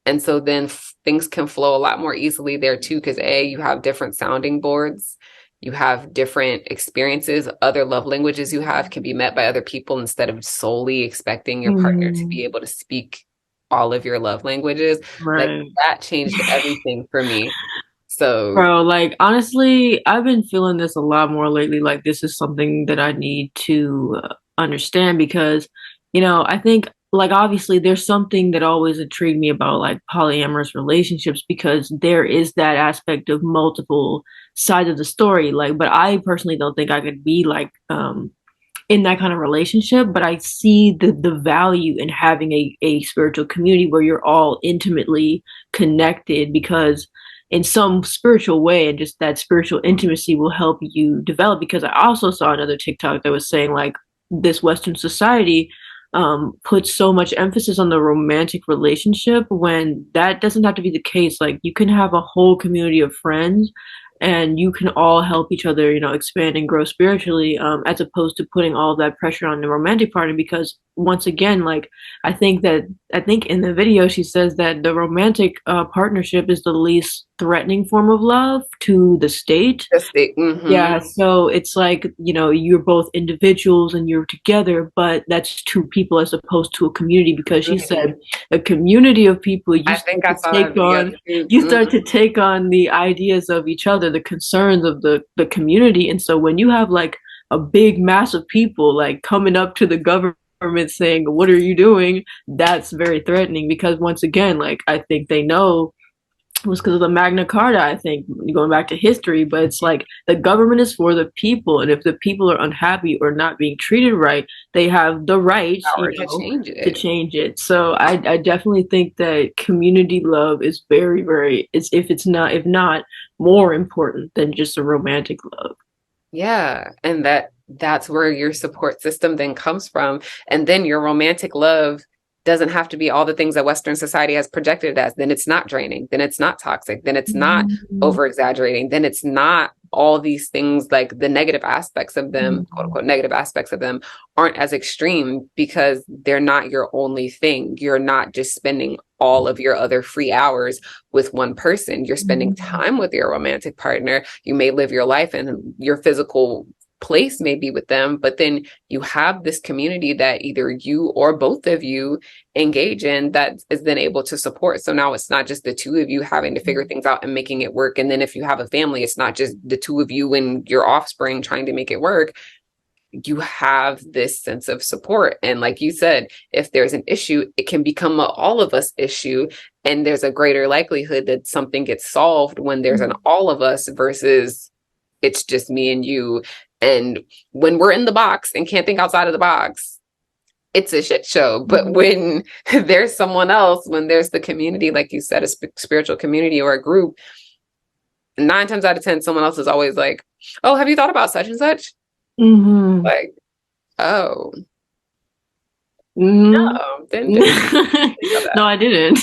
And so then things can flow a lot more easily there too, because you have different sounding boards. You have different experiences. Other love languages you have can be met by other people instead of solely expecting your partner to be able to speak all of your love languages. Like that changed everything for me. So, bro, like honestly, I've been feeling this a lot more lately. Like this is something that I need to understand because, I think like obviously there's something that always intrigued me about like polyamorous relationships because there is that aspect of multiple sides of the story. Like, but I personally don't think I could be like in that kind of relationship, but I see the value in having a spiritual community where you're all intimately connected because in some spiritual way and just that spiritual intimacy will help you develop. Because I also saw another TikTok that was saying like this Western society puts so much emphasis on the romantic relationship when that doesn't have to be the case. Like you can have a whole community of friends and you can all help each other, expand and grow spiritually, as opposed to putting all of that pressure on the romantic partner. Because once again, like I think in the video she says that the romantic partnership is the least threatening form of love to the state. Yeah, so it's like, you're both individuals and you're together, but that's two people as opposed to a community because she said a community of people, you start to take on the ideas of each other, the concerns of the community. And so when you have like a big mass of people like coming up to the government saying, "What are you doing?" That's very threatening because once again, like I think they know it was because of the Magna Carta, I think, going back to history, but it's like the government is for the people. And if the people are unhappy or not being treated right, they have the right, to change it. So I definitely think that community love is very, very, if not more important than just a romantic love. Yeah. And that's where your support system then comes from. And then your romantic love doesn't have to be all the things that Western society has projected it as. Then it's not draining. Then it's not toxic. Then it's not over exaggerating. Then it's not all these things, like the negative aspects of them, quote unquote, negative aspects of them aren't as extreme because they're not your only thing. You're not just spending all of your other free hours with one person. You're spending time with your romantic partner. You may live your life and your physical place may be with them, but then you have this community that either you or both of you engage in that is then able to support. So now it's not just the two of you having to figure things out and making it work. And then if you have a family, it's not just the two of you and your offspring trying to make it work. You have this sense of support. And like you said, if there's an issue, it can become an all of us issue. And there's a greater likelihood that something gets solved when there's an all of us versus it's just me and you. And when we're in the box and can't think outside of the box, it's a shit show. But when there's someone else, when there's the community, like you said, a spiritual community or a group, 9 times out of 10, someone else is always like, "Oh, have you thought about such and such?" Like, oh, no, didn't no, I didn't.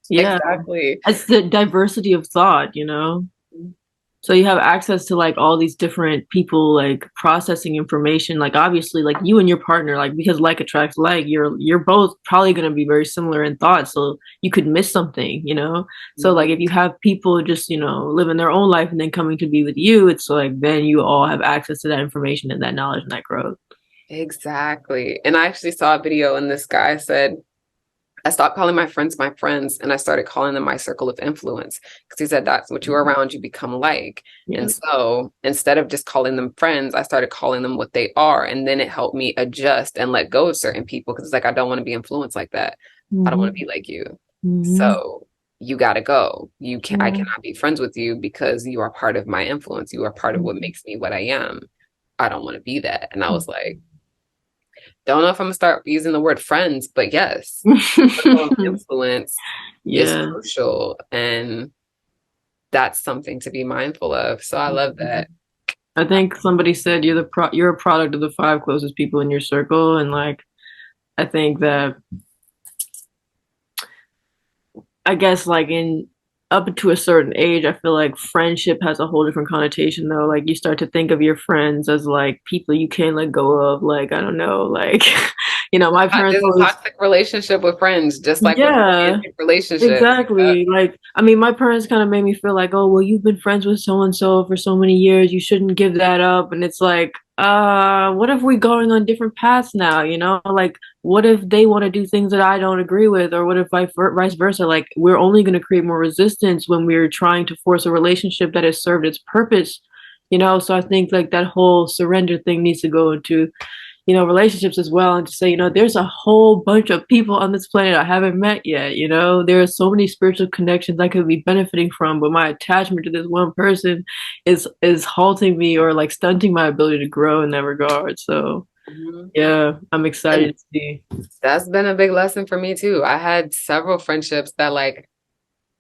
Yeah, exactly. it's the diversity of thought, So you have access to like all these different people like processing information. Like obviously like you and your partner, like because like attracts like, you're both probably gonna be very similar in thought. So you could miss something, you know? So like if you have people just, you know, living their own life and then coming to be with you, it's like then you all have access to that information and that knowledge and that growth. Exactly. And I actually saw a video and this guy said, I stopped calling my friends and I started calling them my circle of influence because he said that's what you're around, you become like. Yeah. And so instead of just calling them friends, I started calling them what they are. And then it helped me adjust and let go of certain people because it's like, I don't want to be influenced like that. I don't want to be like you. So you got to go. You can't, I cannot be friends with you because you are part of my influence. You are part of what makes me what I am. I don't want to be that. And I was like, don't know if I'm gonna start using the word friends, but yes, influence is crucial, and that's something to be mindful of. So I love that. I think somebody said you're a product of the 5 closest people in your circle, and like I think that I guess like in up to a certain age, I feel like friendship has a whole different connotation though. Like you start to think of your friends as like people you can't let go of. Like, I don't know, like you know, my parents There's a always toxic relationship with friends, just like with yeah, romantic relationships. exactly. Like, I mean, my parents kind of made me feel like, oh, well, you've been friends with so and so for so many years. You shouldn't give that up. And it's like, what if we're going on different paths now? You know, like, what if they want to do things that I don't agree with, or what if vice versa? Like, we're only going to create more resistance when we're trying to force a relationship that has served its purpose. You know, so I think like that whole surrender thing needs to go into relationships as well, and to say, there's a whole bunch of people on this planet I haven't met yet. There are so many spiritual connections I could be benefiting from, but my attachment to this one person is halting me or like stunting my ability to grow in that regard. So yeah, I'm excited to see. That's been a big lesson for me too. I had several friendships that like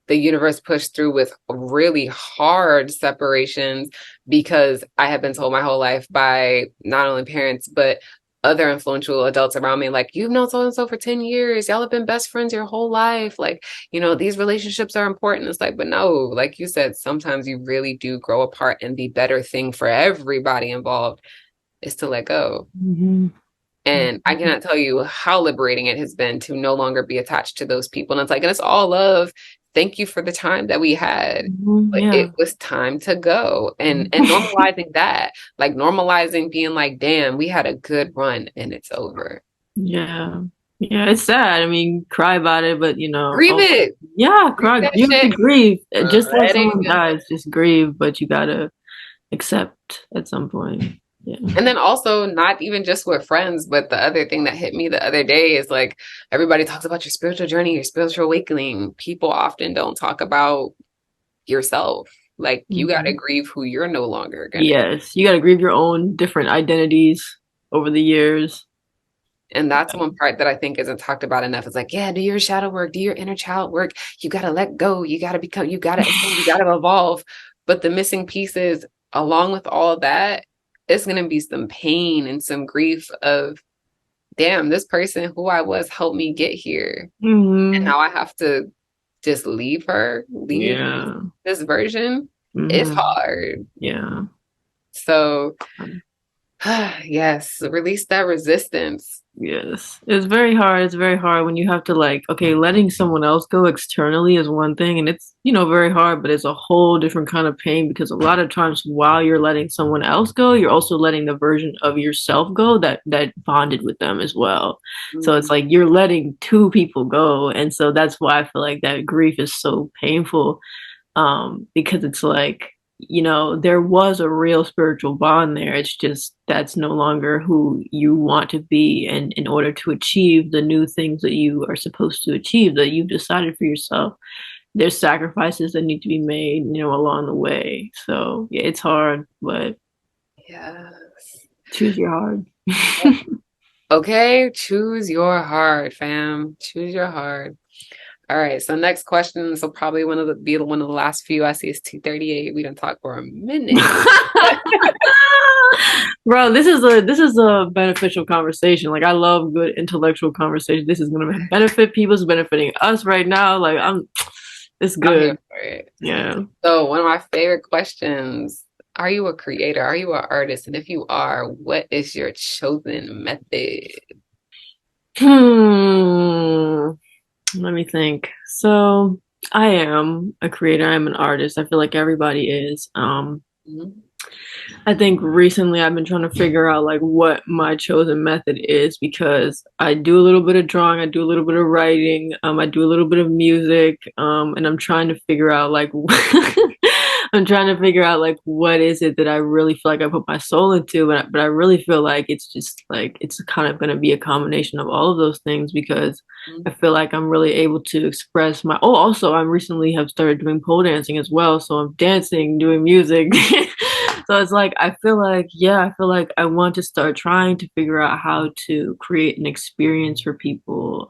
the universe pushed through with really hard separations because I had been told my whole life by not only parents, but other influential adults around me, like, you've known so and so for 10 years. Y'all have been best friends your whole life. Like, these relationships are important. It's like, but no, like you said, sometimes you really do grow apart, and the better thing for everybody involved is to let go. And I cannot tell you how liberating it has been to no longer be attached to those people. And it's like, and it's all love. Thank you for the time that we had. But it was time to go. And normalizing that, like normalizing being like, damn, we had a good run and it's over. Yeah. Yeah, it's sad. I mean, cry about it, but grieve it. Yeah, cry. You have to grieve. Just like someone go. dies, just grieve, but you gotta accept at some point. Yeah. And then also not even just with friends, but the other thing that hit me the other day is like everybody talks about your spiritual journey, your spiritual awakening. People often don't talk about yourself. Like you got to grieve who you're no longer gonna. Yes, you got to grieve your own different identities over the years. And that's one part that I think isn't talked about enough. It's like, yeah, do your shadow work, do your inner child work. You got to let go. You got to become, you got to evolve. But the missing pieces, along with all of that, it's going to be some pain and some grief of, damn, this person who I was helped me get here. And now I have to just leave this version. It's hard. Yeah. So, yes, release that resistance. Yes. It's very hard. It's very hard when you have to letting someone else go externally is one thing, and it's, very hard, but it's a whole different kind of pain because a lot of times while you're letting someone else go, you're also letting the version of yourself go that bonded with them as well. So it's like you're letting 2 people go. And so that's why I feel like that grief is so painful. Because it's like, there was a real spiritual bond there. It's just that's no longer who you want to be. And in order to achieve the new things that you are supposed to achieve, that you've decided for yourself, there's sacrifices that need to be made, along the way. So yeah, it's hard, but yes, choose your heart. Okay, choose your heart, fam. Choose your heart. All right, so next question. So probably be one of the last few. I see it's 2:38. We done talk for a minute. Bro, this is a beneficial conversation. Like I love good intellectual conversation. This is gonna benefit people. It's benefiting us right now. Like It's I'm here good. for it. Yeah. So one of my favorite questions, are you a creator? Are you an artist? And if you are, what is your chosen method? Hmm. Let me think. So I am a creator. I'm an artist. I feel like everybody is. Mhm. I think recently I've been trying to figure out like what my chosen method is because I do a little bit of drawing, I do a little bit of writing, I do a little bit of music, and I'm trying to figure out like I'm trying to figure out like what is it that I really feel like I put my soul into, but I really feel like it's just like it's kind of going to be a combination of all of those things because I feel like I'm really able to express my. Oh, also I recently have started doing pole dancing as well, so I'm dancing, doing music. So it's like I feel like yeah, I feel like I want to start trying to figure out how to create an experience for people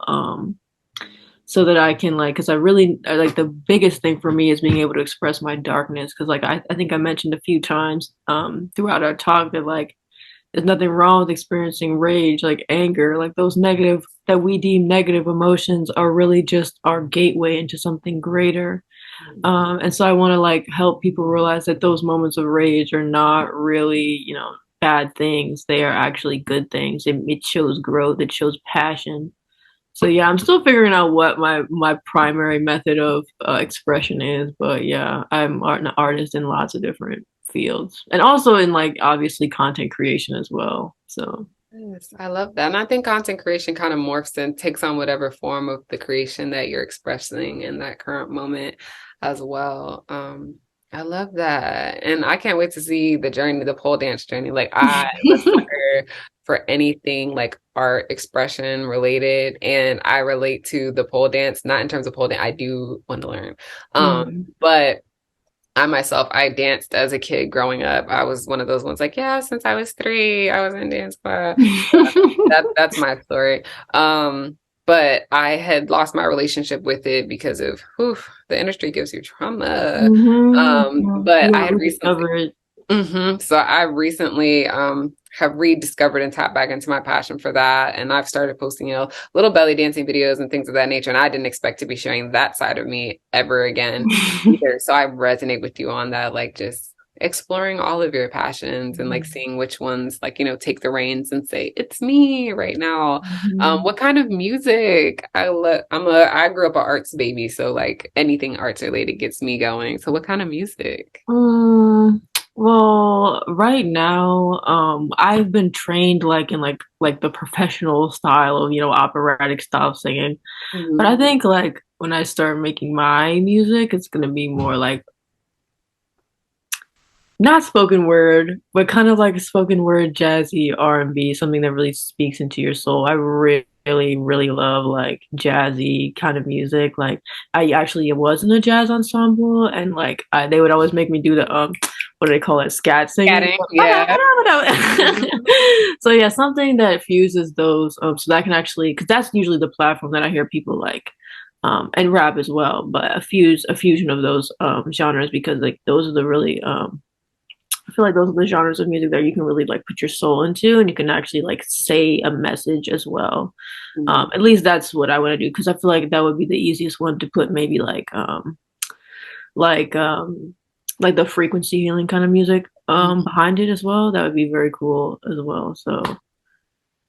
so that I can like because I really like the biggest thing for me is being able to express my darkness because like I think I mentioned a few times throughout our talk that like there's nothing wrong with experiencing rage, like anger, like those negative that we deem negative emotions are really just our gateway into something greater. And so I want to like help people realize that those moments of rage are not really, you know, bad things. They are actually good things. It shows growth. It shows passion. So yeah, I'm still figuring out what my primary method of expression is. But yeah, an artist in lots of different fields, and also in like obviously content creation as well. So. Yes, I love that. And I think content creation kind of morphs and takes on whatever form of the creation that you're expressing in that current moment as well. I love that. And I can't wait to see the journey, the pole dance journey. Like I am a sucker for anything like art expression related. And I relate to the pole dance, not in terms of pole dance. I do want to learn. Mm. But I myself, I danced as a kid growing up. I was one of those ones like, yeah, since I was 3, I was in dance class. That's my story. But I had lost my relationship with it because of the industry gives you trauma. But You I want to had recently rediscover it. So I recently have rediscovered and tapped back into my passion for that. And I've started posting, little belly dancing videos and things of that nature. And I didn't expect to be sharing that side of me ever again either. So I resonate with you on that, like just exploring all of your passions and like seeing which ones like, take the reins and say, it's me right now. What kind of music? I grew up an arts baby. So like anything arts related gets me going. So what kind of music? Well, right now, I've been trained like in like the professional style of, you know, operatic style singing. But I think like when I start making my music, it's gonna be more like not spoken word, but kind of like spoken word, jazzy R&B, something that really speaks into your soul. I really love like jazzy kind of music. Like I actually was in a jazz ensemble, and like they would always make me do the what do they call it, scat singing. Scatting, yeah. So yeah, something that fuses those, so that I can actually, because that's usually the platform that I hear people like. And rap as well, but a fusion of those genres because like those are the really I feel like those are the genres of music that you can really like put your soul into, and you can actually like say a message as well. At least that's what I want to do because I feel like that would be the easiest one to put maybe like um like the frequency healing kind of music behind it as well. That would be very cool as well. So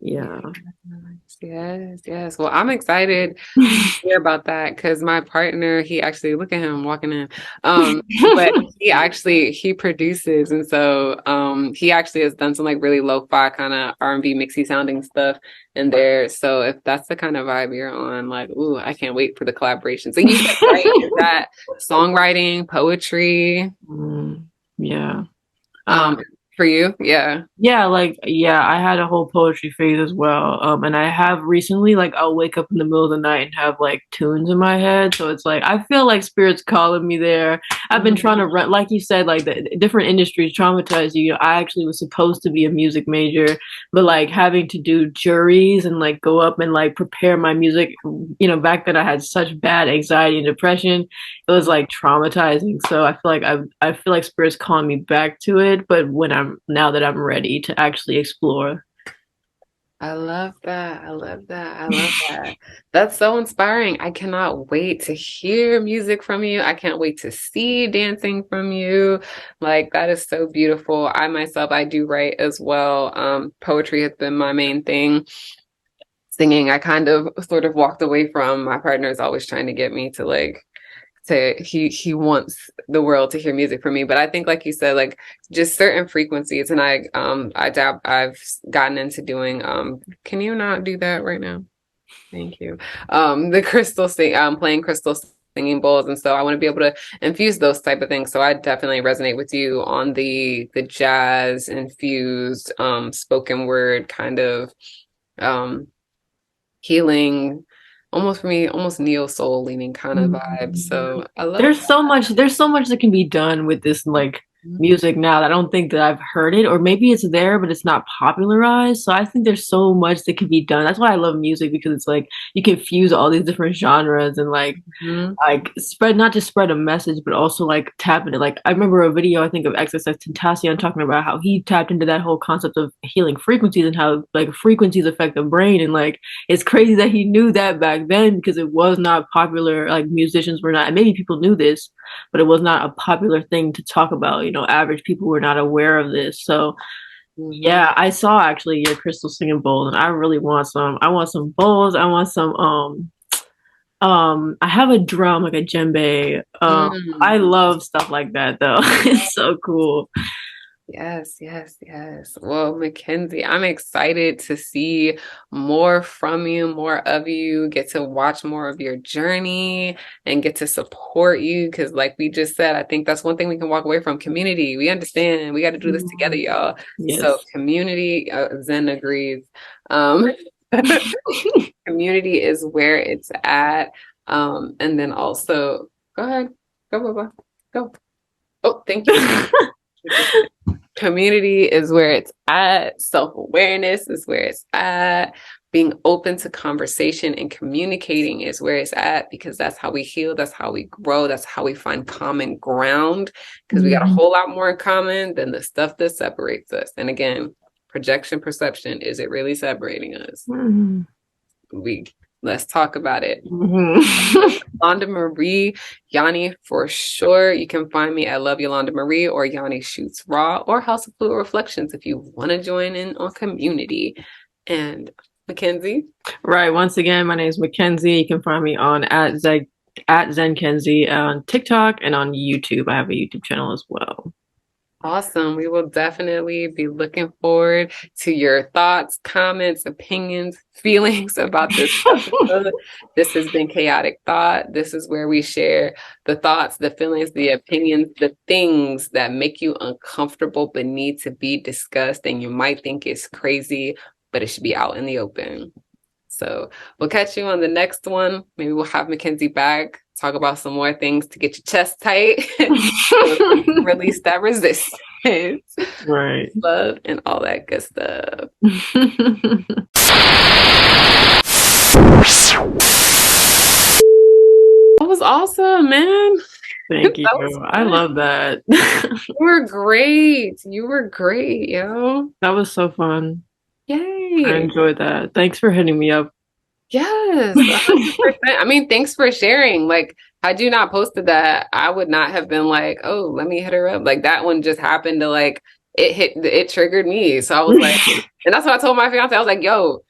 yeah. Yes, yes. Well, I'm excited hear about that because my partner, he actually look at him walking in. But he produces, and so he actually has done some like really lo-fi kind of R&B mixy sounding stuff in there. So if that's the kind of vibe you're on, like, ooh, I can't wait for the collaboration. So you said, right, is that songwriting, poetry? Yeah. For you? Yeah. Yeah, like yeah, I had a whole poetry phase as well. And I have recently like I'll wake up in the middle of the night and have like tunes in my head. So it's like I feel like spirit's calling me there. I've been trying to run, like you said, like the different industries traumatize you. I actually was supposed to be a music major, but like having to do juries and like go up and like prepare my music, you know, back then I had such bad anxiety and depression. It was like traumatizing. So I feel like I feel like spirit's calling me back to it, but when I'm now that I'm ready to actually explore. I love that. I love that. I love that. That's so inspiring. I cannot wait to hear music from you. I can't wait to see dancing from you. Like that is so beautiful. I myself, I do write as well. Poetry has been my main thing. Singing, I kind of sort of walked away from. My partner is always trying to get me to like to he wants the world to hear music from me, but I think like you said, like just certain frequencies, and I've gotten into doing can you not do that right now? Thank you. The crystal sing playing crystal singing bowls, and so I want to be able to infuse those type of things. So I definitely resonate with you on the jazz infused spoken word kind of um healing, almost for me, almost neo soul leaning kind of vibe. So I love There's so much that can be done with this like that. music now that I don't think that I've heard it, or maybe it's there but it's not popularized. So I think there's so much that can be done. That's why I love music, because it's like you can fuse all these different genres and Mhm. like spread, not just spread a message but also like tap into, like I remember a video I think of XXXTentacion talking about how he tapped into that whole concept of healing frequencies and how like frequencies affect the brain, and like it's crazy that he knew that back then because it was not popular. Like musicians were not, and maybe people knew this, but it was not a popular thing to talk about. You know, average people were not aware of this. So Mhm. yeah, I saw actually your crystal singing bowls, and I really want some. I want some bowls. I want some I have a drum, like a djembe. I Mm. love stuff like that though. It's so cool. Yes, yes, yes. Well, Mackenzie, I'm excited to see more from you, more of you, get to watch more of your journey and get to support you. Because, like we just said, I think that's one thing we can walk away from community. We understand we got to do this together, y'all. So, Yes. community, Zen agrees. Um, community is where it's at. And then also, go ahead, go, Baba, go. Oh, thank you. Community is where it's at. Self-awareness is where it's at. Being open to conversation and communicating is where it's at, because that's how we heal. That's how we grow. That's how we find common ground, because we got a whole lot more in common than the stuff that separates us. And again, projection, perception, is it really separating us? Mhm. We Let's talk about it. Mhm. Yolanda Marie, Yani for sure. You can find me at Love Yolanda Marie or Yani Shoots Raw or House of Fluid Reflections if you want to join in on community. And Mackenzie. Right. Once again, my name is Mackenzie. You can find me on at Zenkenzi on TikTok and on YouTube. I have a YouTube channel as well. Awesome. We will definitely be looking forward to your thoughts, comments, opinions, feelings about this episode. This has been Chaotic Thought. This is where we share the thoughts, the feelings, the opinions, the things that make you uncomfortable but need to be discussed. And you might think it's crazy, but it should be out in the open. So we'll catch you on the next one. Maybe we'll have Mackenzie back, talk about some more things to get your chest tight, release that resistance, Right. love, and all that good stuff. That was awesome, man. Thank you. I love that. You were great. You were great, yo. That was so fun. I Yay. enjoyed that. Thanks for hitting me up. Yes, 100%. I mean, thanks for sharing. Like, had you not posted that, I would not have been like, oh, let me hit her up. Like, that one just happened to like, it triggered me. So I was like, and that's what I told my fiance. I was like, yo,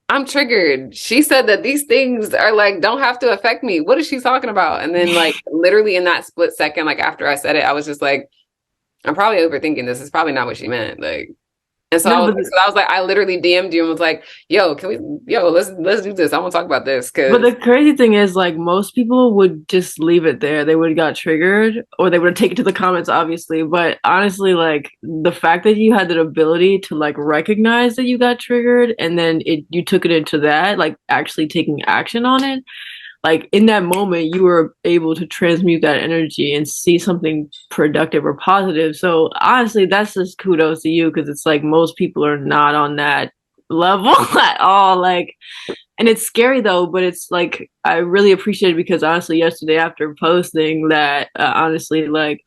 I'm triggered. She said that these things are like, don't have to affect me. What is she talking about? And then, like, literally in that split second, like, after I said it, I was just like, I'm probably overthinking this. It's probably not what she meant. Like, and so No, but I was like, I literally DM'd you and was like, yo, let's do this. I want to talk about this. but Cause the crazy thing is, like, most people would just leave it there. They would have got triggered, or they would have taken to the comments, obviously. But honestly, like, the fact that you had the ability to like recognize that you got triggered, and then you took it into that, like, actually taking action on it. Like in that moment, you were able to transmute that energy and see something productive or positive. So honestly, that's just kudos to you, because it's like most people are not on that level at all. Like, and it's scary though, but it's like I really appreciate it, because honestly, yesterday after posting that, honestly, like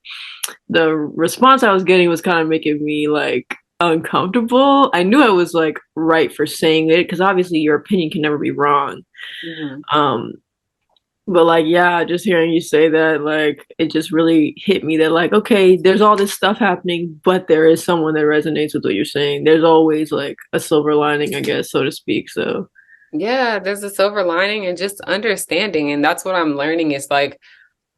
the response I was getting was kind of making me like uncomfortable. I knew I was like right for saying it because obviously your opinion can never be wrong. Mhm. Um, but like, yeah, just hearing you say that, like, it just really hit me that, like, okay, there's all this stuff happening, but there is someone that resonates with what you're saying. There's always like a silver lining, I guess, so to speak. So, Yeah, there's a silver lining and just understanding. And that's what I'm learning is like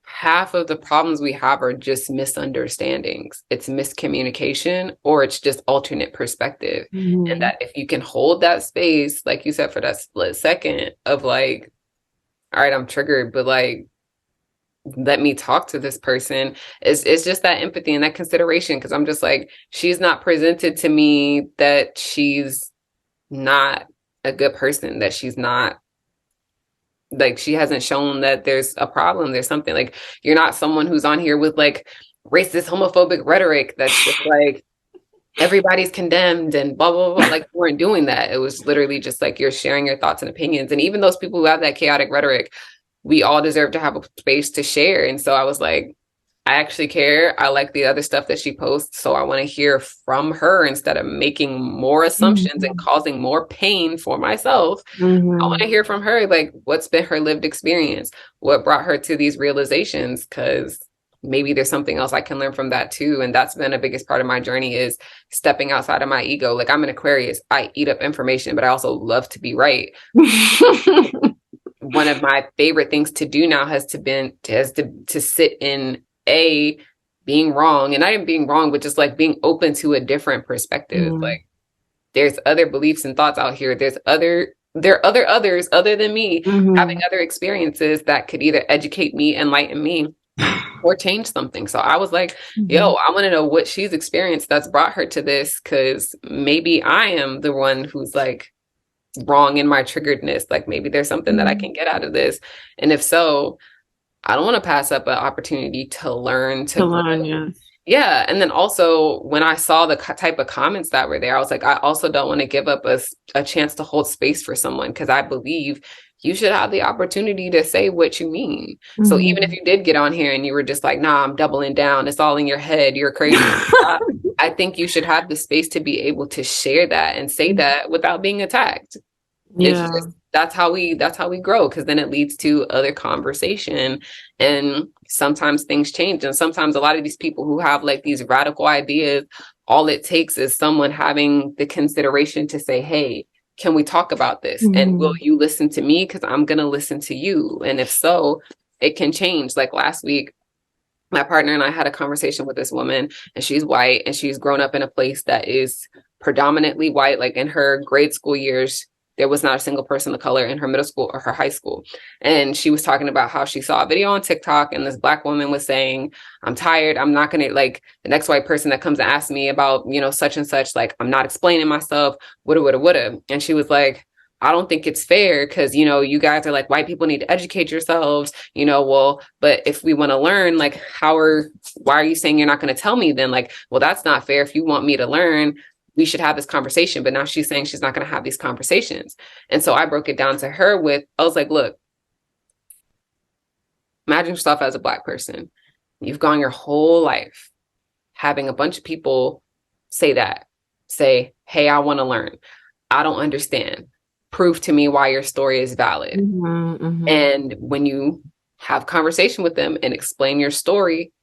half of the problems we have are just misunderstandings. It's miscommunication or it's just alternate perspective. And mhm. that if you can hold that space, like you said, for that split second of like, all right, I'm triggered, but like, let me talk to this person. It's just that empathy and that consideration. Cause I'm just like, she's not presented to me that she's not a good person, that she's not like she hasn't shown that there's a problem, there's something like you're not someone who's on here with like racist homophobic rhetoric that's just like everybody's condemned and blah blah blah. Like you weren't doing that. It was literally just like you're sharing your thoughts and opinions. And even those people who have that chaotic rhetoric, we all deserve to have a space to share. And so I was like, I actually care. I like the other stuff that she posts. So I want to hear from her instead of making more assumptions and Mhm. causing more pain for myself. I want Mhm. to hear from her, like, what's been her lived experience? What brought her to these realizations? Because maybe there's something else I can learn from that too. And that's been a biggest part of my journey is stepping outside of my ego. Like I'm an Aquarius. I eat up information, but I also love to be right. One of my favorite things to do now has to sit in a being wrong, and not even being wrong, but just like being open to a different perspective. Mhm. Like there's other beliefs and thoughts out here. There are other others other than me having Mhm. other experiences that could either educate me, enlighten me, or change something. So I was like, yo, Mhm. I want to know what she's experienced that's brought her to this, because maybe I am the one who's like wrong in my triggeredness. Like maybe there's something that I Mhm. can get out of this. And if so, I don't want to pass up an opportunity to learn, to To grow. learn, yes. Yeah. And then also, when I saw the type of comments that were there, I was like, I also don't want to give up a chance to hold space for someone because I believe you should have the opportunity to say what you mean. So even if Mhm. you did get on here and you were just like, nah, I'm doubling down, it's all in your head, you're crazy. I think you should have the space to be able to share that and say that without being attacked. It's Yeah. just that's how we grow, because then it leads to other conversation, and sometimes things change, and sometimes a lot of these people who have like these radical ideas, all it takes is someone having the consideration to say, hey, can we talk about this, and will Mhm. you listen to me, because I'm going to listen to you, and if so, it can change. Like last week, my partner and I had a conversation with this woman, and she's white and she's grown up in a place that is predominantly white. Like in her grade school years, there was not a single person of color in her middle school or her high school. And she was talking about how she saw a video on TikTok and this black woman was saying, I'm tired. I'm not going to, like, the next white person that comes and asks me about, such and such, like, I'm not explaining myself, woulda, woulda, woulda. And she was like, I don't think it's fair because, you guys are like, white people need to educate yourselves, well, but if we want to learn, like, why are you saying you're not going to tell me then? Like, well, that's not fair. If you want me to learn, we should have this conversation. But now she's saying she's not going to have these conversations. And so I broke it down to her I was like, look, imagine yourself as a black person. You've gone your whole life having a bunch of people say, hey, I want to learn. I don't understand. Prove to me why your story is valid. Mhm. Mhm. And when you have conversation with them and explain your story,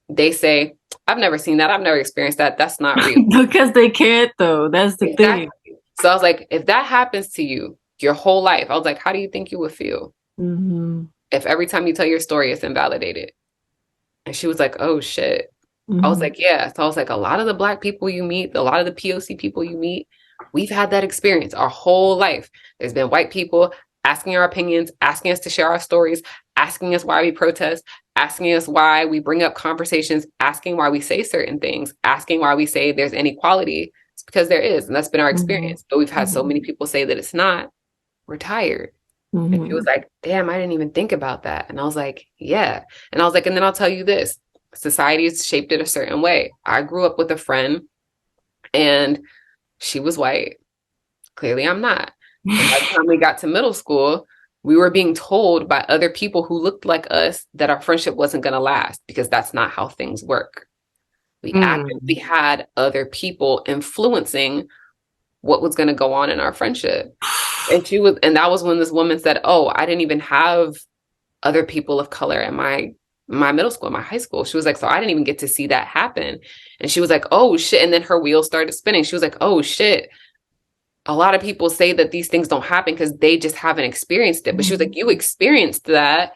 they say, I've never seen that. I've never experienced that. That's not real. Because they can't though. That's the thing. Exactly. So I was like, if that happens to you your whole life, I was like, how do you think you would feel Mhm. if every time you tell your story, it's invalidated? And she was like, oh shit. I was Mhm. like, yeah. So I was like, a lot of the black people you meet, a lot of the POC people you meet, we've had that experience our whole life. There's been white people asking our opinions, asking us to share our stories, asking us why we protest, asking us why we bring up conversations, asking why we say certain things, asking why we say there's inequality. It's because there is, and that's been our Mhm. experience. But we've had so Mhm. many people say that it's not. We're tired. And she was Mhm. like, damn, I didn't even think about that. And I was like, yeah. And I was like, and then I'll tell you this, society has shaped it a certain way. I grew up with a friend and she was white. Clearly, I'm not. And by the time we got to middle school, we were being told by other people who looked like us that our friendship wasn't going to last because that's not how things work. We actively had other people influencing what was going to go on in our friendship. And that was when this woman said, "Oh, I didn't even have other people of color in my middle school, my high school." She was like, "So I didn't even get to see that happen." And she was like, "Oh shit." And then her wheels started spinning. She was like, "Oh shit. A lot of people say that these things don't happen because they just haven't experienced it." But she was like, "You experienced that.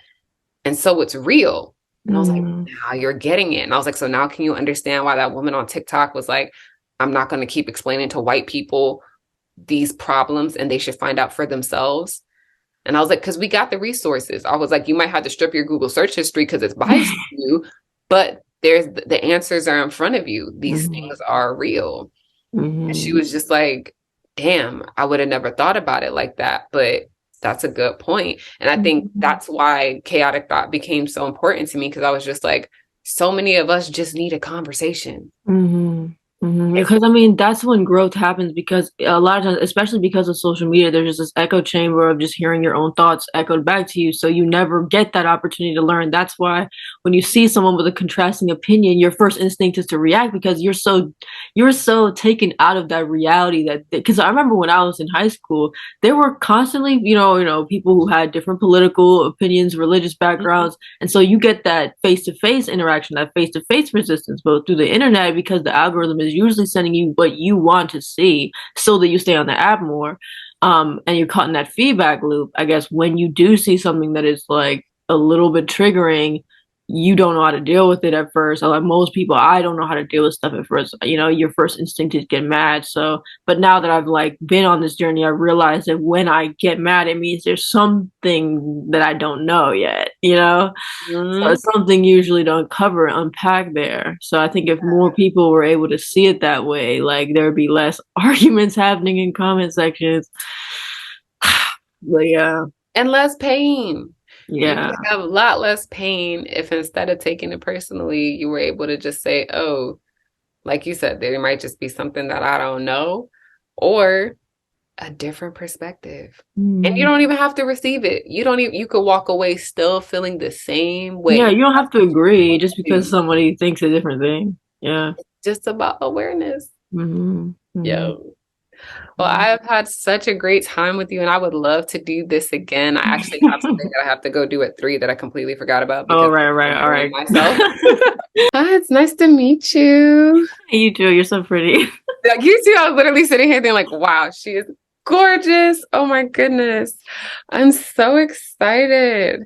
And so it's real." And I was like, "Now you're getting it." And I was like, "So now can you understand why that woman on TikTok was like, I'm not going to keep explaining to white people these problems and they should find out for themselves?" And I was like, because we got the resources. I was like, you might have to strip your Google search history because it's biased to you, but there's the answers are in front of you. These things are real. And she was just like, damn, I would have never thought about it like that. But that's a good point. And I think that's why chaotic thought became so important to me, because I was just like, so many of us just need a conversation. Because I mean, that's when growth happens, because a lot of times, especially because of social media, there's just this echo chamber of just hearing your own thoughts echoed back to you. So you never get that opportunity to learn. That's why when you see someone with a contrasting opinion, your first instinct is to react, because you're so taken out of that reality that, because I remember when I was in high school, there were constantly, people who had different political opinions, religious backgrounds. And so you get that face-to-face interaction, that face-to-face resistance, both through the internet, because the algorithm is usually sending you what you want to see so that you stay on the app more. And you're caught in that feedback loop. I guess when you do see something that is like a little bit triggering, you don't know how to deal with it at first. Like most people, I don't know how to deal with stuff at first. Your first instinct is get mad. So, but now that I've like been on this journey, I realize that when I get mad, it means there's something that I don't know yet, So it's something usually to uncover, unpack there. So I think if more people were able to see it that way, like there'd be less arguments happening in comment sections. But yeah. And less pain. Yeah. You would have a lot less pain if instead of taking it personally, you were able to just say, oh, like you said, there might just be something that I don't know, or a different perspective. And you don't even have to receive it. You could walk away still feeling the same way. Yeah, you don't have to agree just because somebody thinks a different thing. Yeah. It's just about awareness. Yo. Well, Mm-hmm. I've had such a great time with you, and I would love to do this again. I actually have something that I have to go do at 3 that I completely forgot about because right. All right. Myself. Hi, it's nice to meet you. You too. You're so pretty. Like, you too. I was literally sitting here thinking, like, wow, she is gorgeous. Oh my goodness. I'm so excited.